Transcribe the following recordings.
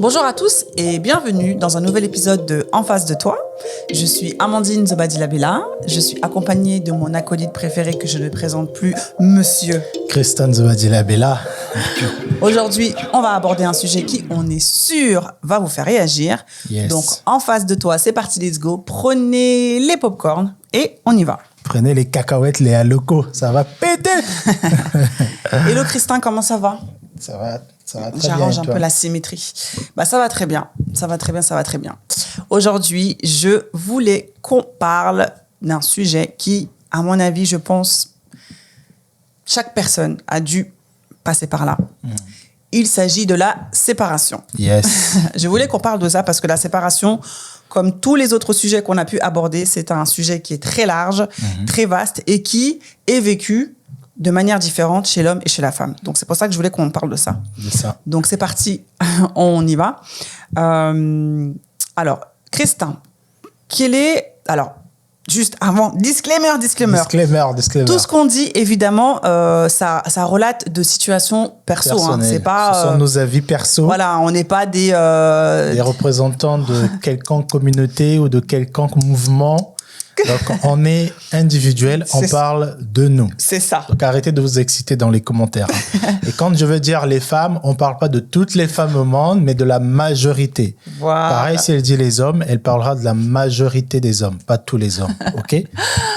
Bonjour à tous et bienvenue dans un nouvel épisode de En face de toi. Je suis Amandine Zobadila-Bella. Je suis accompagnée de mon acolyte préféré que je ne présente plus, Monsieur Christian Zobadila-Bella. Aujourd'hui, on va aborder un sujet qui, on est sûr, va vous faire réagir. Yes. Donc, en face de toi, c'est parti, let's go. Prenez les popcorn et on y va. Prenez les cacahuètes, les halocos, ça va péter. Hello Christin, comment ça va? Ça va très bien. J'arrange un peu la symétrie. Ça va très bien. Ça va très bien. Aujourd'hui, je voulais qu'on parle d'un sujet qui, à mon avis, je pense, chaque personne a dû passer par là. Il s'agit de la séparation. Yes. Je voulais qu'on parle de ça parce que la séparation, comme tous les autres sujets qu'on a pu aborder, c'est un sujet qui est très large, très vaste et qui est vécu de manière différente chez l'homme et chez la femme. Donc, c'est pour ça que je voulais qu'on parle de ça. Donc, c'est parti, on y va. Alors, Christin, juste avant, disclaimer. Tout ce qu'on dit, évidemment, ça relate de situations perso. C'est pas, ce sont nos avis perso. Voilà, on n'est pas des représentants de quelconque communauté ou de quelconque mouvement. Donc, on est individuel, on parle de nous. C'est ça. Donc, arrêtez de vous exciter dans les commentaires. Et quand je veux dire les femmes, on ne parle pas de toutes les femmes au monde, mais de la majorité. Voilà. Pareil, si elle dit les hommes, elle parlera de la majorité des hommes, pas tous les hommes. OK?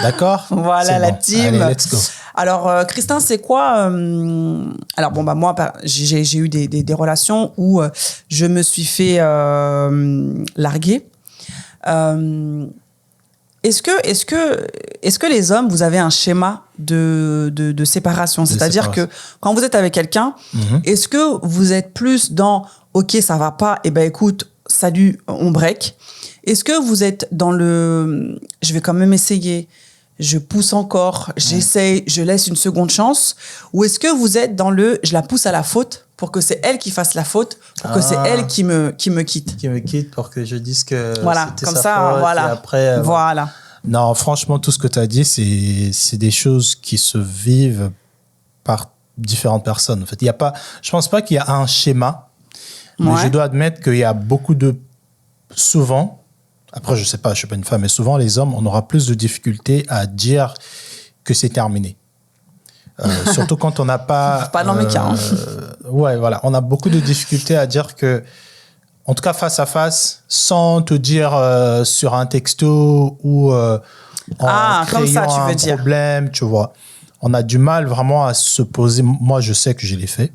D'accord? Voilà, la team. Allez, let's go. Alors, Christin, c'est quoi moi, j'ai eu des relations où je me suis fait larguer. Est-ce que les hommes, vous avez un schéma de séparation? C'est-à-dire que quand vous êtes avec quelqu'un, est-ce que vous êtes plus dans « Ok, ça va pas, eh ben écoute, salut, on break ». Est-ce que vous êtes dans le « Je vais quand même essayer ». Je pousse encore, j'essaye, je laisse une seconde chance? Ou est-ce que vous êtes dans le « je la pousse à la faute pour que c'est elle qui fasse la faute, pour que c'est elle qui me quitte ». Qui me quitte pour que je dise que c'était comme sa ça, faute. voilà. Et après, voilà. Non, franchement, tout ce que tu as dit, c'est des choses qui se vivent par différentes personnes. En fait, je pense pas qu'il y a un schéma, mais je dois admettre qu'il y a beaucoup de... Souvent... Après, je sais pas, je suis pas une femme, mais souvent, les hommes, on aura plus de difficultés à dire que c'est terminé. Surtout quand on n'a pas... Pas dans mes cas. Ouais, voilà. On a beaucoup de difficultés à dire que, en tout cas, face à face, sans te dire sur un texto ou en comme ça, tu créant veux dire. Problème, tu vois. On a du mal vraiment à se poser. Moi, je sais que je l'ai fait.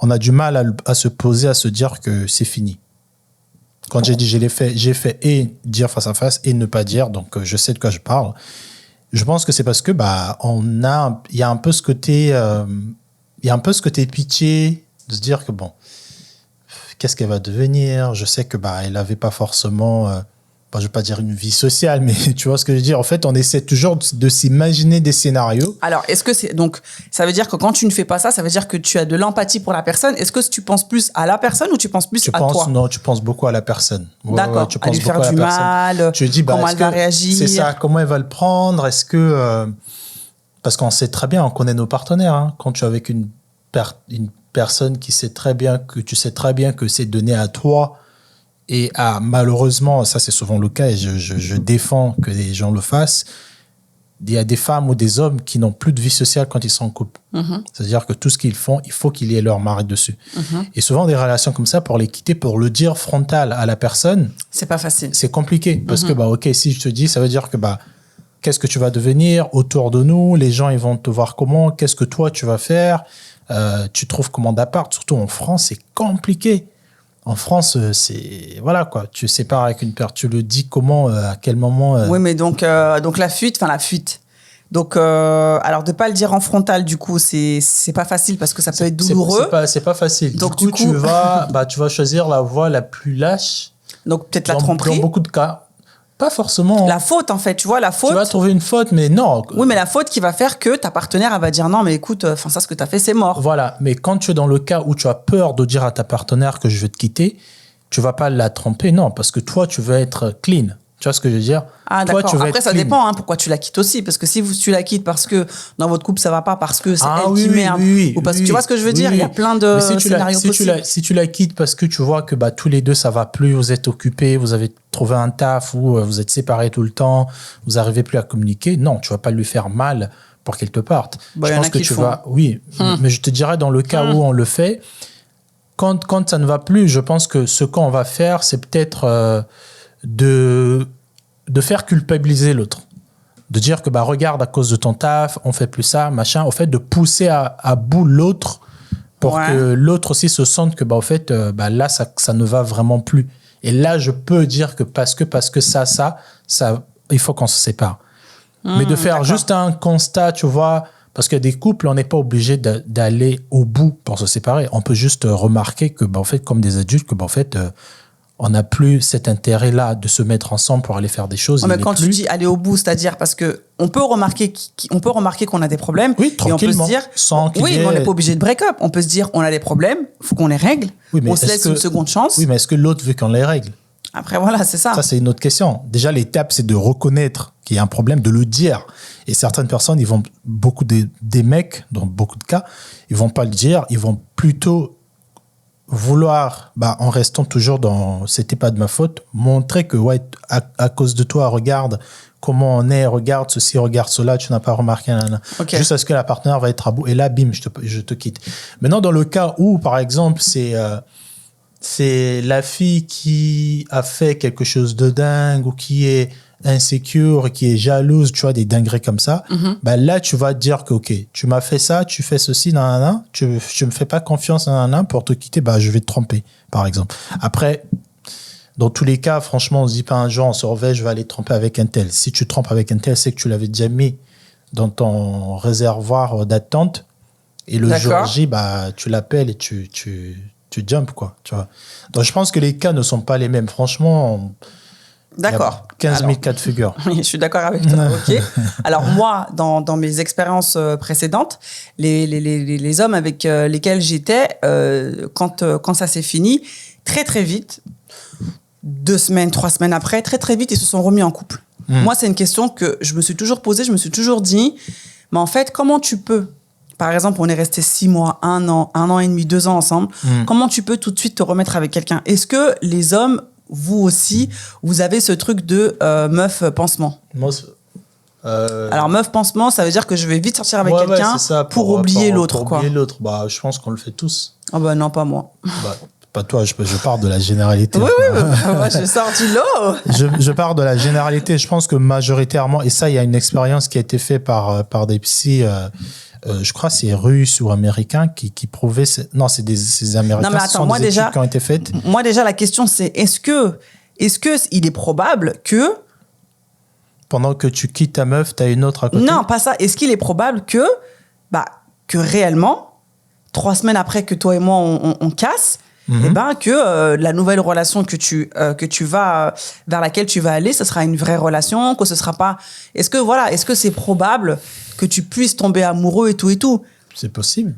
On a du mal à se poser, à se dire que c'est fini. Quand j'ai dit j'ai fait et dire face à face et ne pas dire, donc je sais de quoi je parle. Je pense que c'est parce que il y a un peu ce côté pitié de se dire que bon, qu'est-ce qu'elle va devenir? Je sais que elle avait pas forcément je vais pas dire une vie sociale, mais tu vois ce que je veux dire. En fait, on essaie toujours de s'imaginer des scénarios. Alors, est-ce que c'est donc ça veut dire que quand tu ne fais pas ça, ça veut dire que tu as de l'empathie pour la personne? Est-ce que tu penses plus à la personne ou tu penses plus à toi? Non, tu penses beaucoup à la personne. D'accord. Tu à penses lui faire beaucoup du à la personne. mal. Tu dis comment elle va réagir? C'est ça. Comment elle va le prendre? Est-ce que parce qu'on sait très bien, on connaît nos partenaires. Hein, quand tu es avec une personne qui sait très bien que c'est donné à toi. Et malheureusement, ça c'est souvent le cas et je défends que les gens le fassent, il y a des femmes ou des hommes qui n'ont plus de vie sociale quand ils sont en couple. C'est-à-dire que tout ce qu'ils font, il faut qu'il y ait leur mari dessus. Et souvent, des relations comme ça, pour les quitter, pour le dire frontal à la personne... C'est pas facile. C'est compliqué parce que, ok, si je te dis, ça veut dire que, qu'est-ce que tu vas devenir autour de nous? Les gens, ils vont te voir comment? Qu'est-ce que toi, tu vas faire? Tu trouves comment d'appart? Surtout en France, c'est compliqué. En France, c'est... Voilà, quoi. Tu sépares avec une personne. Tu le dis comment, à quel moment... Oui, mais donc la fuite. Donc, alors, de ne pas le dire en frontal, du coup, c'est pas facile parce que ça peut être douloureux. C'est pas facile. Donc, du coup, tu vas choisir la voie la plus lâche. Donc, peut-être la tromperie. Dans beaucoup de cas. Pas forcément. La faute, en fait. Tu vois, la faute. Tu vas trouver une faute, mais non. Oui, mais la faute qui va faire que ta partenaire, elle va dire non, mais écoute, ça, ce que tu as fait, c'est mort. Voilà. Mais quand tu es dans le cas où tu as peur de dire à ta partenaire que je vais te quitter, tu vas pas la tromper. Non, parce que toi, tu veux être clean. Tu vois ce que je veux dire? Ah, Toi, d'accord. Après, ça clean. dépend hein, pourquoi tu la quittes aussi. Parce que si tu la quittes parce que dans votre couple, ça va pas, parce que c'est elle qui merde, ou parce que tu vois ce que je veux dire, il y a plein de scénarios possibles. Si tu la quittes parce que tu vois que tous les deux, ça va plus, vous êtes occupés, vous avez trouvé un taf ou vous êtes séparés tout le temps, vous n'arrivez plus à communiquer, non, tu vas pas lui faire mal pour qu'elle te parte. Je pense que tu vas... Oui, mais je te dirais dans le cas où on le fait, quand ça ne va plus, je pense que ce qu'on va faire, c'est peut-être de faire culpabiliser l'autre. De dire que, regarde, à cause de ton taf, on fait plus ça, machin. Au fait, de pousser à bout l'autre pour que l'autre aussi se sente que, au fait, là, ça ne va vraiment plus. Et là, je peux dire que parce que ça, il faut qu'on se sépare. Mais de faire juste un constat, tu vois, parce que des couples, on n'est pas obligé d'aller au bout pour se séparer. On peut juste remarquer que, en fait, comme des adultes, que, en fait, on n'a plus cet intérêt-là de se mettre ensemble pour aller faire des choses. Mais quand tu dis aller au bout, c'est-à-dire parce que on peut remarquer qu'on a des problèmes. Oui, tranquillement. Et on peut se dire, mais on n'est pas obligé de break-up. On peut se dire, on a des problèmes, il faut qu'on les règle. Oui, on se laisse une seconde chance. Oui, mais est-ce que l'autre veut qu'on les règle? Après, voilà, c'est ça. Ça, c'est une autre question. Déjà, l'étape, c'est de reconnaître qu'il y a un problème, de le dire. Et certaines personnes, beaucoup des mecs, dans beaucoup de cas, ils vont pas le dire, ils vont plutôt vouloir, en restant toujours dans c'était pas de ma faute, montrer que à cause de toi, regarde comment on est, regarde ceci, regarde cela, tu n'as pas remarqué, okay. Juste à ce que la partenaire va être à bout et là bim, je te quitte. Maintenant, dans le cas où par exemple c'est la fille qui a fait quelque chose de dingue ou qui est insécure, qui est jalouse, tu vois, des dingueries comme ça, là, tu vas te dire que, OK, tu m'as fait ça, tu fais ceci, tu me fais pas confiance, pour te quitter, je vais te tromper, par exemple. Après, dans tous les cas, franchement, on se dit pas un jour, on se réveille, je vais aller te tromper avec un tel. Si tu te trompes avec un tel, c'est que tu l'avais déjà mis dans ton réservoir d'attente et le jour J, tu l'appelles et tu jumps, quoi, tu vois. Donc, je pense que les cas ne sont pas les mêmes. Franchement, d'accord. 15 000 cas de figure. Je suis d'accord avec toi. OK. Alors, moi, dans mes expériences précédentes, les hommes avec lesquels j'étais, quand ça s'est fini, très, très vite, 2 semaines, 3 semaines après, très, très vite, ils se sont remis en couple. Moi, c'est une question que je me suis toujours posée. Je me suis toujours dit, mais en fait, comment tu peux... Par exemple, on est resté 6 mois, 1 an et demi, 2 ans ensemble. Comment tu peux tout de suite te remettre avec quelqu'un? Est-ce que les hommes, vous aussi, vous avez ce truc de meuf pansement? Alors, meuf pansement, ça veut dire que je vais vite sortir avec quelqu'un pour oublier l'autre. Pour oublier l'autre. Je pense qu'on le fait tous. Non, pas moi. Pas toi, je pars de la généralité. Oui, moi, je sors du lot. Je pars de la généralité. Je pense que majoritairement, et ça, il y a une expérience qui a été faite par des psys... je crois que c'est russe ou américain qui prouvait... Non, c'est des Américains. Non, mais attends, moi déjà, qui ont été faites. Moi déjà, la question c'est est-ce que il est probable que... Pendant que tu quittes ta meuf, tu as une autre à côté? Non, pas ça. Est-ce qu'il est probable que réellement, 3 semaines après que toi et moi, on casse, que la nouvelle relation que tu vas vers laquelle tu vas aller, ce sera une vraie relation, que ce sera pas... Est-ce que c'est probable que tu puisses tomber amoureux et tout? C'est possible.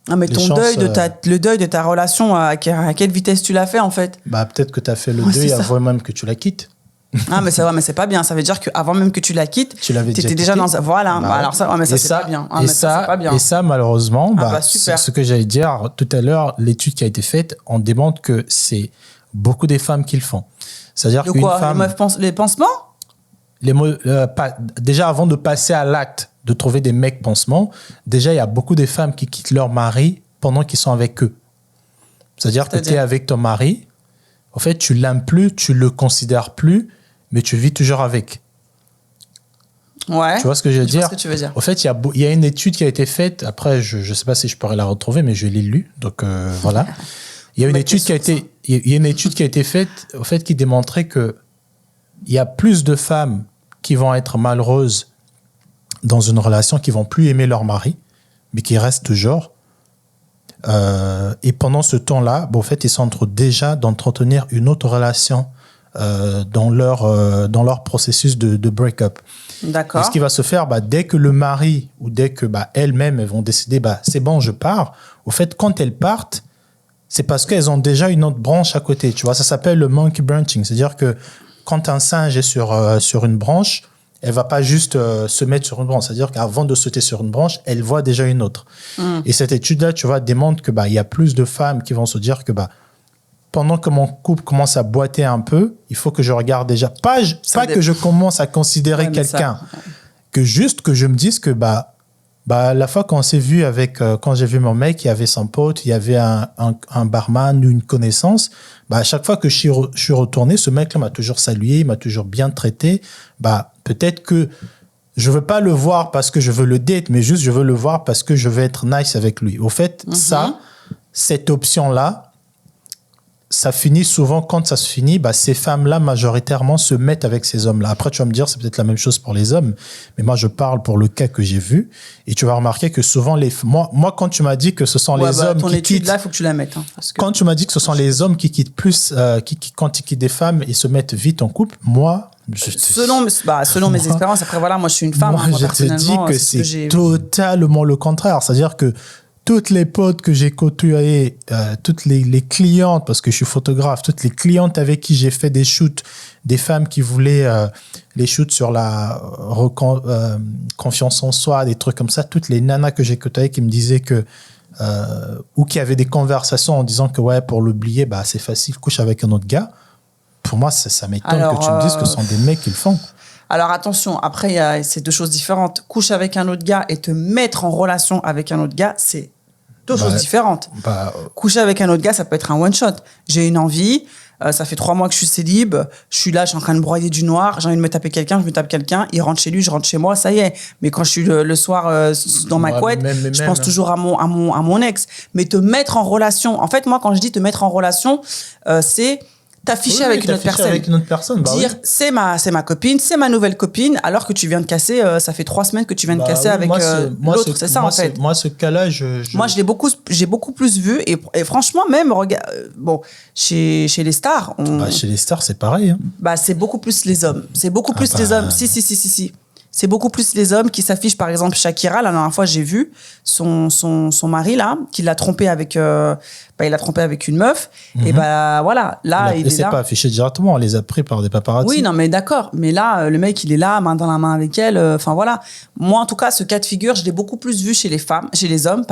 Non, mais le deuil de ta relation, à quelle vitesse tu l'as fait, en fait? Peut-être que tu as fait le deuil avant même que tu la quittes. Ah, mais c'est pas bien. Ça veut dire qu'avant même que tu la quittes, tu étais déjà dans... Voilà. Alors ça, mais ça, c'est pas bien. Et ça, malheureusement, c'est ce que j'allais dire tout à l'heure, l'étude qui a été faite, on démontre que c'est beaucoup des femmes qui le font. C'est-à-dire qu'une femme... Les pansements? Déjà, avant de passer à l'acte de trouver des mecs pansements, déjà, il y a beaucoup de femmes qui quittent leur mari pendant qu'ils sont avec eux. C'est-à-dire que tu es avec ton mari, en fait, tu l'aimes plus, tu le considères plus, mais tu vis toujours avec. Ouais. Tu vois ce que je veux dire? Je vois ce que tu veux dire. En fait, il y a une étude qui a été faite. Après, je ne sais pas si je pourrais la retrouver, mais je l'ai lue. Donc, voilà. Il y a une étude qui a été faite, en fait, qui démontrait que il y a plus de femmes qui vont être malheureuses dans une relation, qui vont plus aimer leur mari, mais qui restent toujours. Et pendant ce temps-là, en fait, ils sont en train déjà d'entretenir une autre relation dans leur processus de break-up. D'accord. Et ce qui va se faire, dès que le mari ou dès que elles-mêmes vont décider, c'est bon, je pars. Au fait, quand elles partent, c'est parce qu'elles ont déjà une autre branche à côté. Tu vois, ça s'appelle le monkey branching. C'est-à-dire que quand un singe est sur une branche, elle va pas juste se mettre sur une branche. C'est-à-dire qu'avant de sauter sur une branche, elle voit déjà une autre. Et cette étude-là, tu vois, démontre que il y a plus de femmes qui vont se dire que pendant que mon couple commence à boiter un peu, il faut que je regarde déjà. Pas que je commence à considérer quelqu'un, que juste que je me dise que la fois qu'on s'est vu quand j'ai vu mon mec, il y avait son pote, il y avait un barman ou une connaissance. À chaque fois que je suis retourné, ce mec-là m'a toujours salué, il m'a toujours bien traité. Peut-être que je veux pas le voir parce que je veux le date, mais juste je veux le voir parce que je veux être nice avec lui. Au fait, cette option-là, ça finit souvent, quand ça se finit, ces femmes-là, majoritairement, se mettent avec ces hommes-là. Après, tu vas me dire, c'est peut-être la même chose pour les hommes, mais moi, je parle pour le cas que j'ai vu, et tu vas remarquer que souvent, moi, quand tu m'as dit que ce sont les hommes qui quittent... Là, il faut que tu la mettes. Quand tu m'as dit que ce sont les hommes qui quittent plus, quand ils quittent des femmes, ils se mettent vite en couple, moi... Selon mes expériences, après, voilà, moi, je suis une femme. Moi, je te dis que c'est totalement le contraire. C'est-à-dire que toutes les potes que j'ai côtoyées, toutes les clientes, parce que je suis photographe, toutes les clientes avec qui j'ai fait des shoots, des femmes qui voulaient les shoots sur la confiance en soi, des trucs comme ça, toutes les nanas que j'ai côtoyées qui me disaient que ou qui avaient des conversations en disant que pour l'oublier, c'est facile, couche avec un autre gars. Pour moi, ça m'étonne que tu me dises que ce sont des mecs qui le font. Alors attention, après, il y a ces deux choses différentes. Coucher avec un autre gars et te mettre en relation avec un autre gars, c'est deux choses différentes. Coucher avec un autre gars, ça peut être un one-shot. J'ai une envie, ça fait 3 mois que je suis célib, je suis là, je suis en train de broyer du noir, j'ai envie de me taper quelqu'un, je me tape quelqu'un, il rentre chez lui, je rentre chez moi, ça y est. Mais quand je suis le soir dans ma couette, je pense toujours à mon ex. Mais te mettre en relation, en fait, moi, quand je dis te mettre en relation, c'est... t'afficher avec une autre personne. Dire c'est ma copine, c'est ma nouvelle copine, alors que tu viens de casser, ça fait 3 semaines que tu viens de casser avec l'autre, c'est ça en fait. Moi, ce cas-là, Moi, j'ai beaucoup plus vu, et franchement, même, chez les stars... chez les stars, c'est pareil. Hein. C'est beaucoup plus les hommes. C'est beaucoup plus les hommes. Si. C'est beaucoup plus les hommes qui s'affichent. Par exemple, Shakira, la dernière fois, j'ai vu son mari, là, qui l'a trompé avec... il l'a trompé avec une meuf. Et voilà, là, il est là. C'est pas affiché directement, on les a pris par des paparazzi. Oui, non, mais d'accord. Mais là, le mec, il est là, main dans la main avec elle. Enfin, voilà. Moi, en tout cas, ce cas de figure, je l'ai beaucoup plus vu chez les hommes,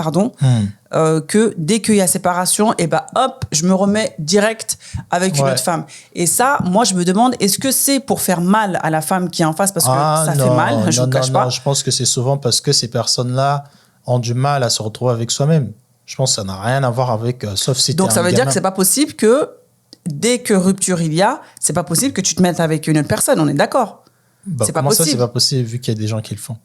que dès qu'il y a séparation, hop, je me remets direct avec une autre femme. Et ça, moi, je me demande, est-ce que c'est pour faire mal à la femme qui est en face parce que ça fait mal, je ne cache pas. Non, je pense que c'est souvent parce que ces personnes-là ont du mal à se retrouver avec soi-même. Je pense que ça n'a rien à voir avec, sauf si donc ça veut dire que c'est pas possible que dès que rupture il y a, c'est pas possible que tu te mettes avec une autre personne, on est d'accord? C'est pas possible. Ça, c'est pas possible vu qu'il y a des gens qui le font.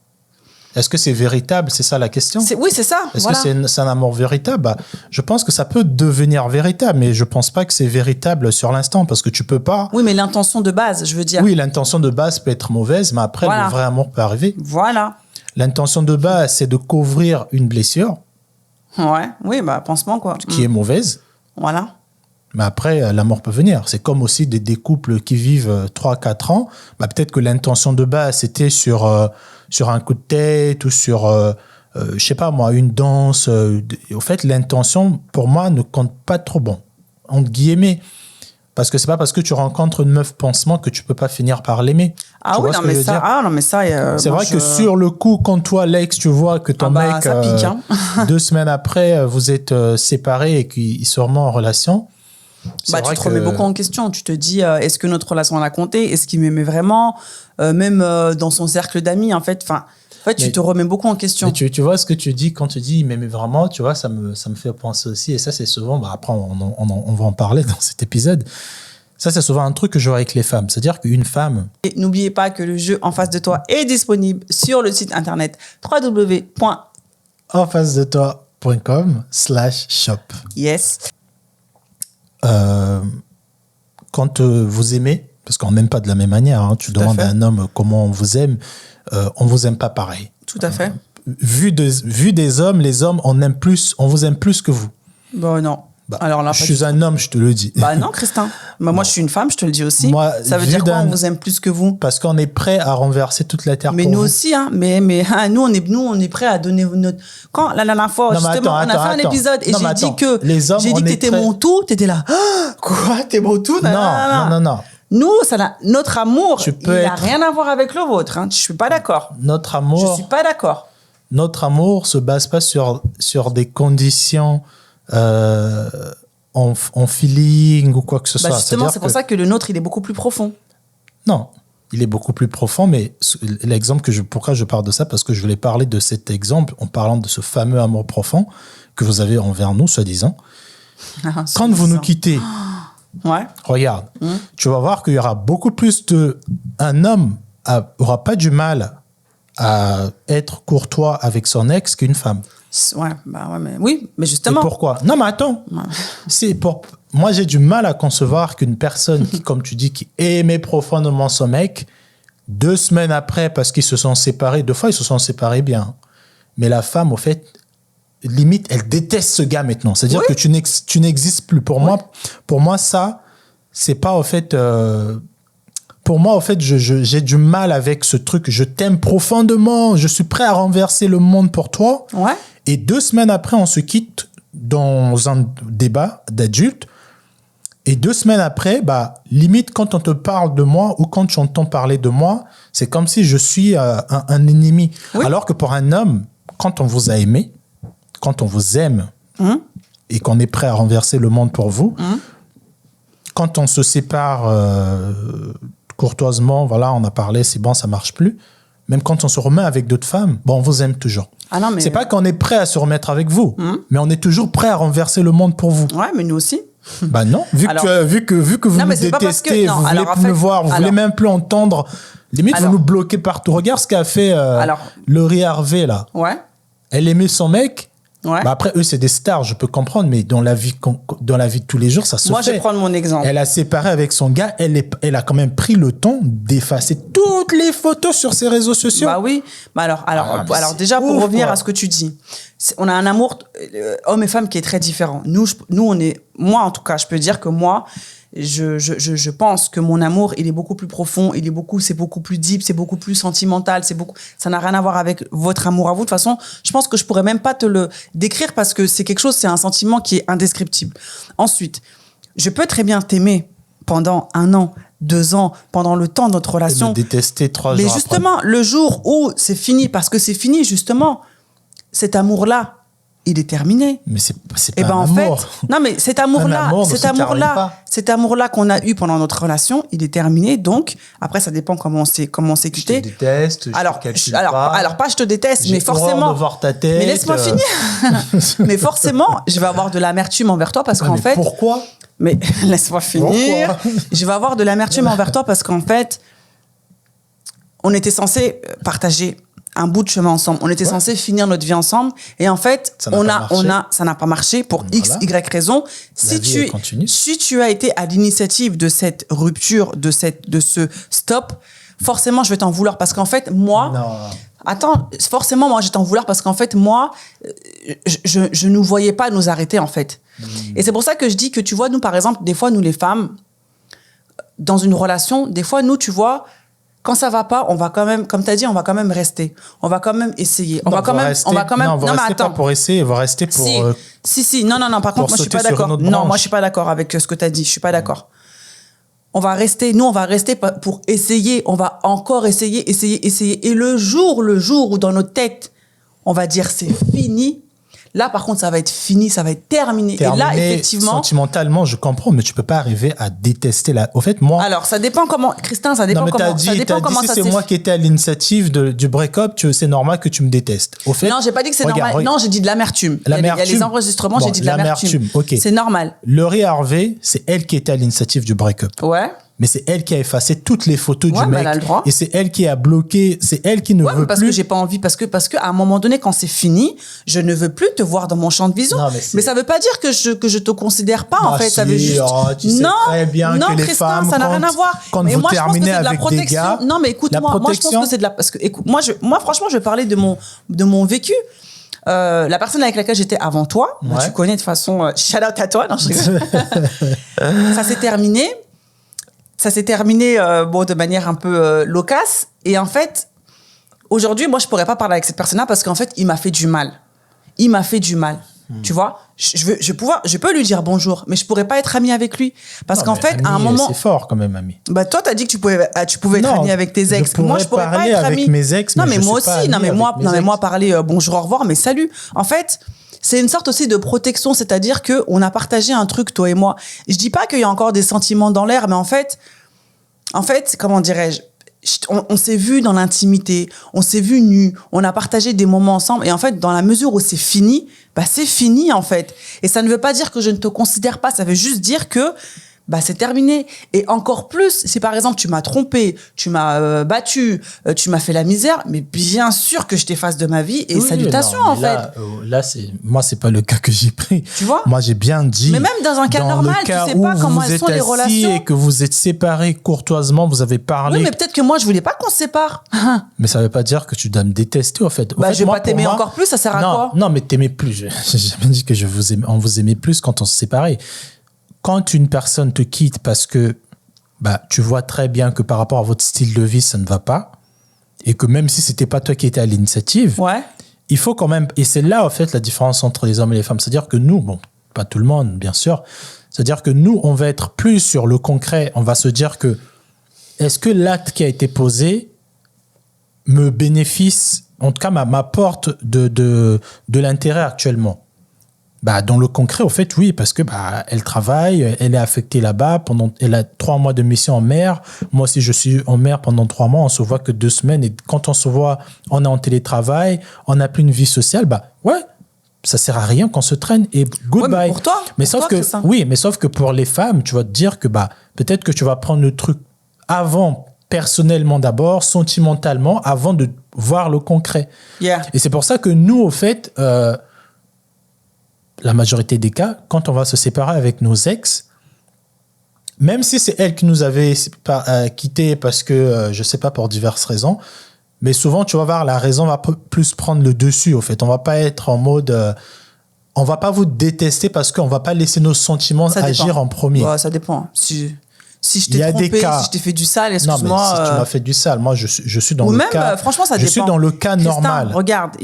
Est-ce que c'est véritable? C'est ça la question? Oui, c'est ça. Est-ce que c'est un amour véritable? Je pense que ça peut devenir véritable, mais je pense pas que c'est véritable sur l'instant parce que tu peux pas. Oui, mais l'intention de base, je veux dire. Oui, l'intention de base peut être mauvaise, mais après, le vrai amour peut arriver. Voilà. L'intention de base, c'est de couvrir une blessure. Oui, pansement, quoi. Qui est mauvaise. Voilà. Mais après, l'amour peut venir. C'est comme aussi des couples qui vivent 3-4 ans. Peut-être que l'intention de base, c'était sur un coup de tête ou sur, je sais pas moi, une danse. Au fait, l'intention, pour moi, ne compte pas trop entre guillemets. Parce que c'est pas parce que tu rencontres une meuf pansement que tu peux pas finir par l'aimer. Non, mais ça... c'est vrai que sur le coup, quand toi, Lex, tu vois que ton mec, ça pique, 2 semaines après, vous êtes séparés et qu'il se remet en relation... tu te remets beaucoup en question. Tu te dis, est-ce que notre relation a compté? Est-ce qu'il m'aimait vraiment? Même dans son cercle d'amis, en fait. Tu te remets beaucoup en question. Mais tu vois ce que tu dis quand tu dis il m'aimait vraiment, tu vois, ça me fait penser aussi. Et ça, c'est souvent, après, on va en parler dans cet épisode. Ça, c'est souvent un truc que je vois avec les femmes. C'est-à-dire qu'une femme... Et n'oubliez pas que le jeu En face de toi est disponible sur le site internet www.enfacedetoi.com/shop. Yes. Quand vous aimez, parce qu'on n'aime pas de la même manière, tu demandes à un homme comment on vous aime, on vous aime pas pareil. Tout à fait. Vu des hommes, les hommes, on vous aime plus que vous. Non. Alors là, je suis un homme, je te le dis. Non, Christin. Moi, je suis une femme, je te le dis aussi. Ça veut dire quoi, on vous aime plus que vous? Parce qu'on est prêt à renverser toute la terre. Mais nous aussi, Mais nous, on est prêt à donner notre. Quand la dernière fois, justement, on a fait un épisode et j'ai dit que t'étais mon tout, t'étais là. Quoi, t'es mon tout? Non. Nous, notre amour, il n'a être... rien à voir avec le vôtre. Hein. Je suis pas d'accord. Notre amour... Je suis pas d'accord. Notre amour se base pas sur des conditions en feeling ou quoi que ce soit. Justement, c'est pour ça que le nôtre, il est beaucoup plus profond. Non, il est beaucoup plus profond, mais l'exemple pourquoi je parle de ça, parce que je voulais parler de cet exemple en parlant de ce fameux amour profond que vous avez envers nous, soi-disant. Quand vous nous quittez, regarde, tu vas voir qu'il y aura beaucoup plus un homme aura pas du mal à être courtois avec son ex qu'une femme. Oui, mais justement. Et pourquoi? Non, mais attends. Moi, j'ai du mal à concevoir qu'une personne qui, comme tu dis, qui aimait profondément son mec, 2 semaines après, parce qu'ils se sont séparés, 2 fois, ils se sont séparés bien. Mais la femme, au fait, limite, elle déteste ce gars maintenant. C'est-à-dire que tu n'existes plus. Pour moi, ça, c'est pas, au fait... Pour moi, en fait, j'ai du mal avec ce truc. Je t'aime profondément. Je suis prêt à renverser le monde pour toi. Ouais. Et 2 semaines après, on se quitte dans un débat d'adulte. Et 2 semaines après, limite, quand on te parle de moi ou quand tu entends parler de moi, c'est comme si je suis un ennemi. Oui. Alors que pour un homme, quand on vous a aimé, quand on vous aime et qu'on est prêt à renverser le monde pour vous, quand on se sépare... courtoisement, voilà, on a parlé, c'est bon, ça marche plus. Même quand on se remet avec d'autres femmes, on vous aime toujours. Ah non, mais... C'est pas qu'on est prêt à se remettre avec vous, mais on est toujours prêt à renverser le monde pour vous. Ouais, mais nous aussi. Non, vu que vous nous détestez, vous voulez plus me voir, vous voulez même plus entendre, limite vous nous bloquez partout. Regarde ce qu'a fait Laurie Harvey là. Ouais. Elle aimait son mec. Ouais. Après, eux, c'est des stars, je peux comprendre, mais dans la vie de tous les jours, ça se fait. Moi, je vais prendre mon exemple. Elle a séparé avec son gars, elle a quand même pris le temps d'effacer toutes les photos sur ses réseaux sociaux. Oui. Alors déjà, pour revenir à ce que tu dis, on a un amour homme et femme qui est très différent. Moi, en tout cas, je peux dire que moi, je pense que mon amour, il est beaucoup plus profond, c'est beaucoup plus deep, c'est beaucoup plus sentimental, ça n'a rien à voir avec votre amour à vous. De toute façon, je pense que je pourrais même pas te le décrire parce que c'est un sentiment qui est indescriptible. Ensuite, je peux très bien t'aimer pendant 1 an, 2 ans, pendant le temps de notre relation. Et me détester 3 jours Mais justement, le jour où c'est fini, parce que c'est fini, justement, cet amour-là, il est terminé. Mais c'est pas un amour. Non, mais cet amour-là qu'on a eu pendant notre relation, il est terminé. Donc, après, ça dépend comment on s'est quitté. Je te déteste, alors, pas je te déteste, mais forcément. De voir ta tête. Mais laisse-moi finir. Mais forcément, je vais avoir de l'amertume envers toi parce qu'en fait. Pourquoi? Mais laisse-moi finir. Je vais avoir de l'amertume envers toi parce qu'en fait, on était censé partager un bout de chemin ensemble. On était censé finir notre vie ensemble. Et en fait, ça n'a pas marché pour X, Y raison. Si tu as été à l'initiative de cette rupture, de ce stop, forcément, je vais t'en vouloir parce qu'en fait, moi... Non. Attends, forcément, moi, je vais t'en vouloir parce qu'en fait, moi, je ne voyais pas nous arrêter, en fait. Et c'est pour ça que je dis que, tu vois, nous, par exemple, des fois, nous, les femmes, dans une relation, des fois, nous, tu vois... Quand ça va pas, on va quand même, comme tu as dit, on va quand même rester. On va quand même essayer. On va quand même. Non, mais attends. Pas pour essayer, on va rester pour. Si. Non. Par contre, moi, je suis pas d'accord. Non, moi, je suis pas d'accord avec ce que tu as dit. Je suis pas d'accord. On va rester pour essayer. On va encore essayer. Et le jour où dans notre tête, on va dire c'est fini. Là, par contre, ça va être fini, ça va être terminé. Et là, effectivement... Sentimentalement, je comprends, mais tu peux pas arriver à détester Au fait, moi... Alors, ça dépend comment... Christin, ça dépend comment... Si c'est moi qui étais à l'initiative du break-up, c'est normal que tu me détestes. Au fait... Non, j'ai pas dit que c'est normal. Non, j'ai dit de l'amertume. Il y a les enregistrements, j'ai dit de l'amertume. Okay. C'est normal. Laurie Harvey, c'est elle qui était à l'initiative du break-up. Ouais. Mais c'est elle qui a effacé toutes les photos du mec. Elle a le droit. Et c'est elle qui a bloqué, c'est elle qui ne veut parce plus. Que j'ai pas envie, parce que à un moment donné, quand c'est fini, je ne veux plus te voir dans mon champ de vision. Non, mais ça veut pas dire que je te considère pas, en fait. Ça veut juste. Tu sais très bien que les Christin, femmes, ça n'a rien à voir. Quand vous terminez avec des gars. Non, mais écoute-moi, moi je pense que c'est de la, parce que, écoute, moi franchement, je vais parler de mon vécu. La personne avec laquelle j'étais avant toi, tu connais de toute façon, shout out à toi, non, je rigole. Ça s'est terminé. De manière un peu loquace. Et en fait, aujourd'hui, moi, je pourrais pas parler avec cette personne-là parce qu'en fait, il m'a fait du mal. Tu vois, je peux lui dire bonjour, mais je pourrais pas être amie avec lui. Parce qu'en fait, ami, à un moment. C'est fort quand même, ami. Bah, toi, t'as dit que tu pouvais être amie avec tes ex. Moi, je pourrais pas être amie avec mes ex. Non, mais moi suis pas aussi. ami Non, mais avec moi, parler bonjour, au revoir, mais salut. En fait, c'est une sorte aussi de protection. C'est-à-dire que on a partagé un truc, toi et moi. Je dis pas qu'il y a encore des sentiments dans l'air, mais en fait, comment dirais-je? On s'est vu dans l'intimité, on s'est vu nus, on a partagé des moments ensemble. Et en fait, dans la mesure où c'est fini, bah c'est fini en fait. Et ça ne veut pas dire que je ne te considère pas, ça veut juste dire que bah c'est terminé. Et encore plus, si par exemple tu m'as trompé, tu m'as battu, tu m'as fait la misère, mais bien sûr que je t'efface de ma vie et salutations en fait. Là, moi, c'est pas le cas que j'ai pris. Tu vois? Moi, j'ai bien dit. Mais même dans un cas normal, tu sais pas comment elles sont les relations. Et que vous êtes séparés courtoisement, vous avez parlé. Oui, mais peut-être que moi, je voulais pas qu'on se sépare. Mais ça veut pas dire que tu dois me détester, en fait. Bah, je vais pas t'aimer encore plus, ça sert à quoi? Non, mais t'aimais plus. J'ai jamais dit que on vous aimait plus quand on se séparait. Quand une personne te quitte parce que bah, tu vois très bien que par rapport à votre style de vie, ça ne va pas, et que même si c'était pas toi qui étais à l'initiative, il faut quand même... Et c'est là, en fait, la différence entre les hommes et les femmes. C'est-à-dire que nous, bon, pas tout le monde, bien sûr, c'est-à-dire que nous, on va être plus sur le concret. On va se dire que est-ce que l'acte qui a été posé me bénéficie, en tout cas, m'apporte de l'intérêt actuellement? Bah, dans le concret, au fait, oui, parce que bah, elle travaille, elle est affectée là-bas, elle a 3 mois de mission en mer. Moi aussi, je suis en mer pendant 3 mois, on se voit que 2 semaines. Et quand on se voit, on est en télétravail, on n'a plus une vie sociale, bah ouais, ça sert à rien qu'on se traîne et goodbye. Ouais, mais pour toi, mais sauf que pour les femmes, tu vas te dire que bah, peut-être que tu vas prendre le truc avant, personnellement d'abord, sentimentalement, avant de voir le concret. Yeah. Et c'est pour ça que nous, au fait... la majorité des cas, quand on va se séparer avec nos ex, même si c'est elle qui nous avait quittés parce que, je sais pas, pour diverses raisons, mais souvent, tu vas voir, la raison va plus prendre le dessus, au fait. On va pas être en mode... on va pas vous détester parce qu'on va pas laisser nos sentiments agir en premier. Ouais, ça dépend. Si je t'ai trompé, si je t'ai fait du sale, excuse-moi... Non, mais si tu m'as fait du sale, moi, je suis dans le cas... franchement, ça dépend. Je suis dans le cas normal. Regarde...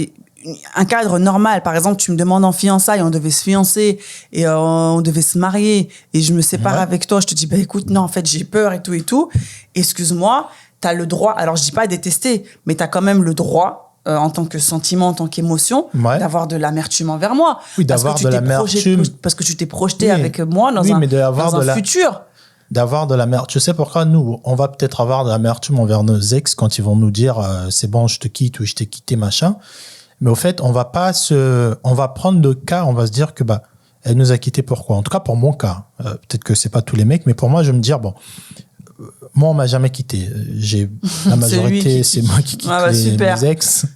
Un cadre normal, par exemple, tu me demandes en fiançailles, on devait se fiancer et on devait se marier et je me sépare avec toi, je te dis, bah écoute, non, en fait, j'ai peur et tout. Excuse-moi, t'as le droit, alors je dis pas détester, mais t'as quand même le droit, en tant que sentiment, en tant qu'émotion, d'avoir de l'amertume envers moi. Oui, d'avoir de l'amertume. Parce que tu t'es projeté avec moi dans un futur. D'avoir de l'amertume. Tu sais pourquoi nous, on va peut-être avoir de l'amertume envers nos ex quand ils vont nous dire, c'est bon, je te quitte ou je t'ai quitté, machin. Mais au fait, on va prendre le cas, on va se dire que bah, elle nous a quittés pourquoi? En tout cas, pour mon cas. Peut-être que c'est pas tous les mecs, mais pour moi, je vais me dire, bon, moi, on m'a jamais quitté. La majorité, c'est moi qui quitte mes ex.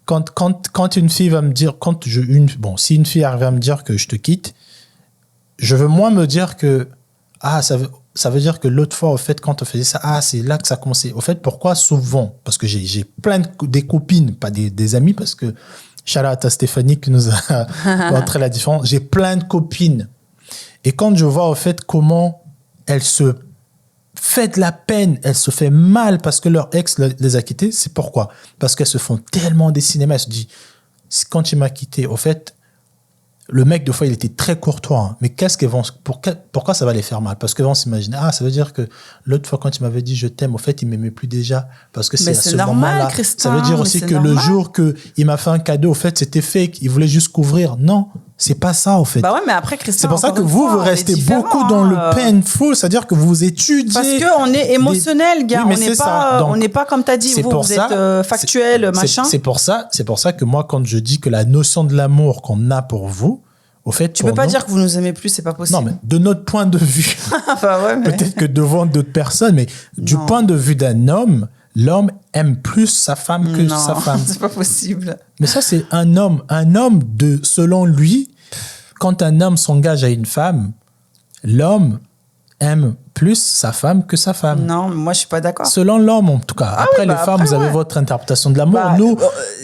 Quand une fille va me dire, si une fille arrive à me dire que je te quitte, je veux moins me dire que, ça veut dire que l'autre fois, au fait, quand on faisait ça, c'est là que ça a commencé. Au fait, pourquoi souvent? Parce que j'ai plein des copines, pas des amis, parce que shout-out à Stéphanie qui nous a montré la différence. J'ai plein de copines. Et quand je vois, au fait, comment elles se fait de la peine, elles se fait mal parce que leur ex les a quittées, c'est pourquoi? Parce qu'elles se font tellement des cinémas. Elles se disent, quand il m'a quitté, au fait, le mec, des fois, il était très courtois. Hein. Mais pourquoi ça va les faire mal? Parce qu'ils vont s'imaginer, ça veut dire que l'autre fois, quand il m'avait dit je t'aime, au fait, il m'aimait plus déjà. Parce que c'est à ce moment-là. Ça veut dire aussi que le jour qu'il m'a fait un cadeau, au fait, c'était fake. Il voulait juste couvrir. Non, c'est pas ça, au fait. Bah ouais, mais après, Christin, c'est pour ça que vous restez beaucoup dans le painful, c'est-à-dire que vous étudiez. Parce qu'on est émotionnel, gars. Oui, on n'est pas, comme tu as dit, vous êtes factuel, machin. C'est pour ça que moi, quand je dis que la notion de l'amour qu'on a pour vous, au fait, tu peux pas dire que vous nous aimez plus, c'est pas possible. Non, mais de notre point de vue, peut-être que devant d'autres personnes, mais du point de vue d'un homme, l'homme aime plus sa femme que sa femme. C'est pas possible. Mais ça, c'est un homme. Un homme, selon lui, quand un homme s'engage à une femme, l'homme aime plus sa femme que sa femme. Non, moi, je suis pas d'accord. Selon l'homme, en tout cas. Après, les femmes, vous avez votre interprétation de l'amour. Nous,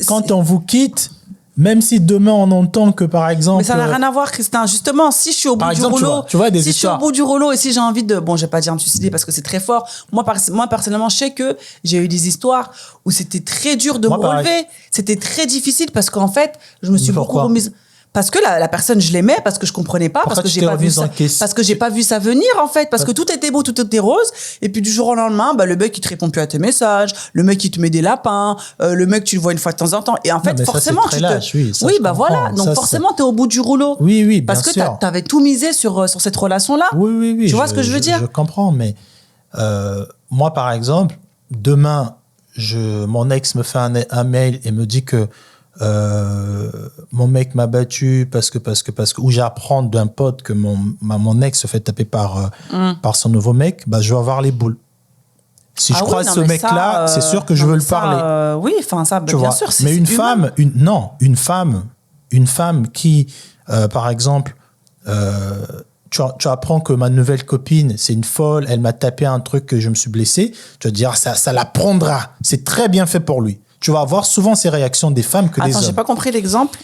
quand on vous quitte, même si demain on entend que par exemple... Mais ça n'a rien à voir, Christin. Justement, si je suis au bout du rouleau, tu vois des si histoires. Je suis au bout du rouleau et si j'ai envie de... Bon, je vais pas dire me suicider parce que c'est très fort. Moi, personnellement, je sais que j'ai eu des histoires où c'était très dur de me relever. C'était très difficile parce qu'en fait, je me suis beaucoup remise... Parce que la personne, je l'aimais, parce que je comprenais pas, parce que j'ai pas vu ça, parce que j'ai pas vu ça venir, en fait, parce que tout était beau, tout était rose, et puis du jour au lendemain, le mec, il te répond plus à tes messages, le mec, il te met des lapins, le mec, tu le vois une fois de temps en temps, et en fait, forcément, voilà, donc forcément, t'es au bout du rouleau. Oui, bien parce que sûr. t'avais tout misé sur cette relation-là. Oui. Tu vois ce que je veux dire? Je comprends, mais moi, par exemple, demain, mon ex me fait un mail et me dit que mon mec m'a battu parce que ou j'apprends d'un pote que mon ex se fait taper par son nouveau mec, je vais avoir les boules. Si je croise ce mec-là, c'est sûr que je veux le parler. Oui, enfin ça, bien vois. sûr. Mais une femme qui, par exemple, tu apprends que ma nouvelle copine, c'est une folle, elle m'a tapé un truc que je me suis blessé, tu vas te dire, ça la prendra. C'est très bien fait pour lui. Tu vas avoir souvent ces réactions des femmes que des hommes. Attends, j'ai pas compris l'exemple.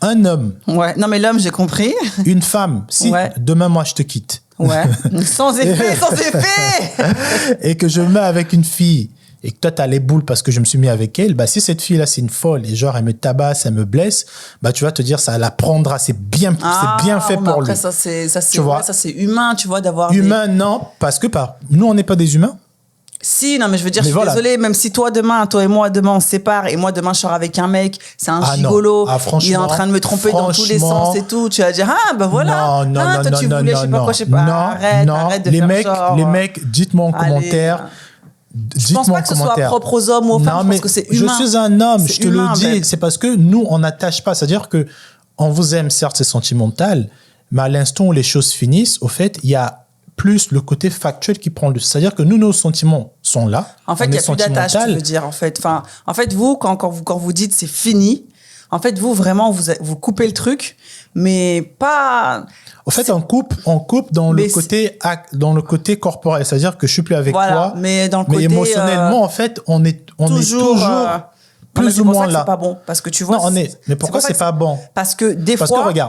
Un homme. Ouais, non mais l'homme, j'ai compris. Une femme. Si demain, moi, je te quitte. Ouais, sans effet. Et que je me mets avec une fille et que toi, tu as les boules parce que je me suis mis avec elle, si cette fille-là, c'est une folle et genre, elle me tabasse, elle me blesse, tu vas te dire, ça la prendra, c'est bien fait pour lui. Ça, c'est humain, tu vois, d'avoir humain, non, parce que nous, on n'est pas des humains. Si, non, mais je veux dire, je suis désolée, même si toi et moi, demain, on se sépare, et moi, demain, je sors avec un mec, c'est un gigolo, il est en train de me tromper dans tous les sens et tout, tu vas dire, voilà, non, toi, tu voulais, je sais pas quoi, je sais pas, arrête de faire genre. Les mecs, dites-moi en commentaire. Je pense pas que ce soit propre aux hommes ou aux femmes, je pense que c'est humain. Je suis un homme, je te le dis, c'est parce que nous, on n'attache pas, c'est-à-dire que on vous aime, certes, c'est sentimental, mais à l'instant où les choses finissent, au fait, il y a plus le côté factuel qui prend le... C'est-à-dire que nous, nos sentiments sont là. En fait, il n'y a plus d'attache, tu veux dire, en fait. Enfin, en fait, vous, quand vous dites c'est fini, en fait, vous, vraiment, vous coupez le truc, mais pas... En fait, on coupe dans le côté corporel. C'est-à-dire que je suis plus avec toi. Mais dans le côté... émotionnellement, en fait, on est toujours plus ou moins là. C'est pas bon parce que tu vois. Non, mais pourquoi c'est pas bon? Parce que des fois,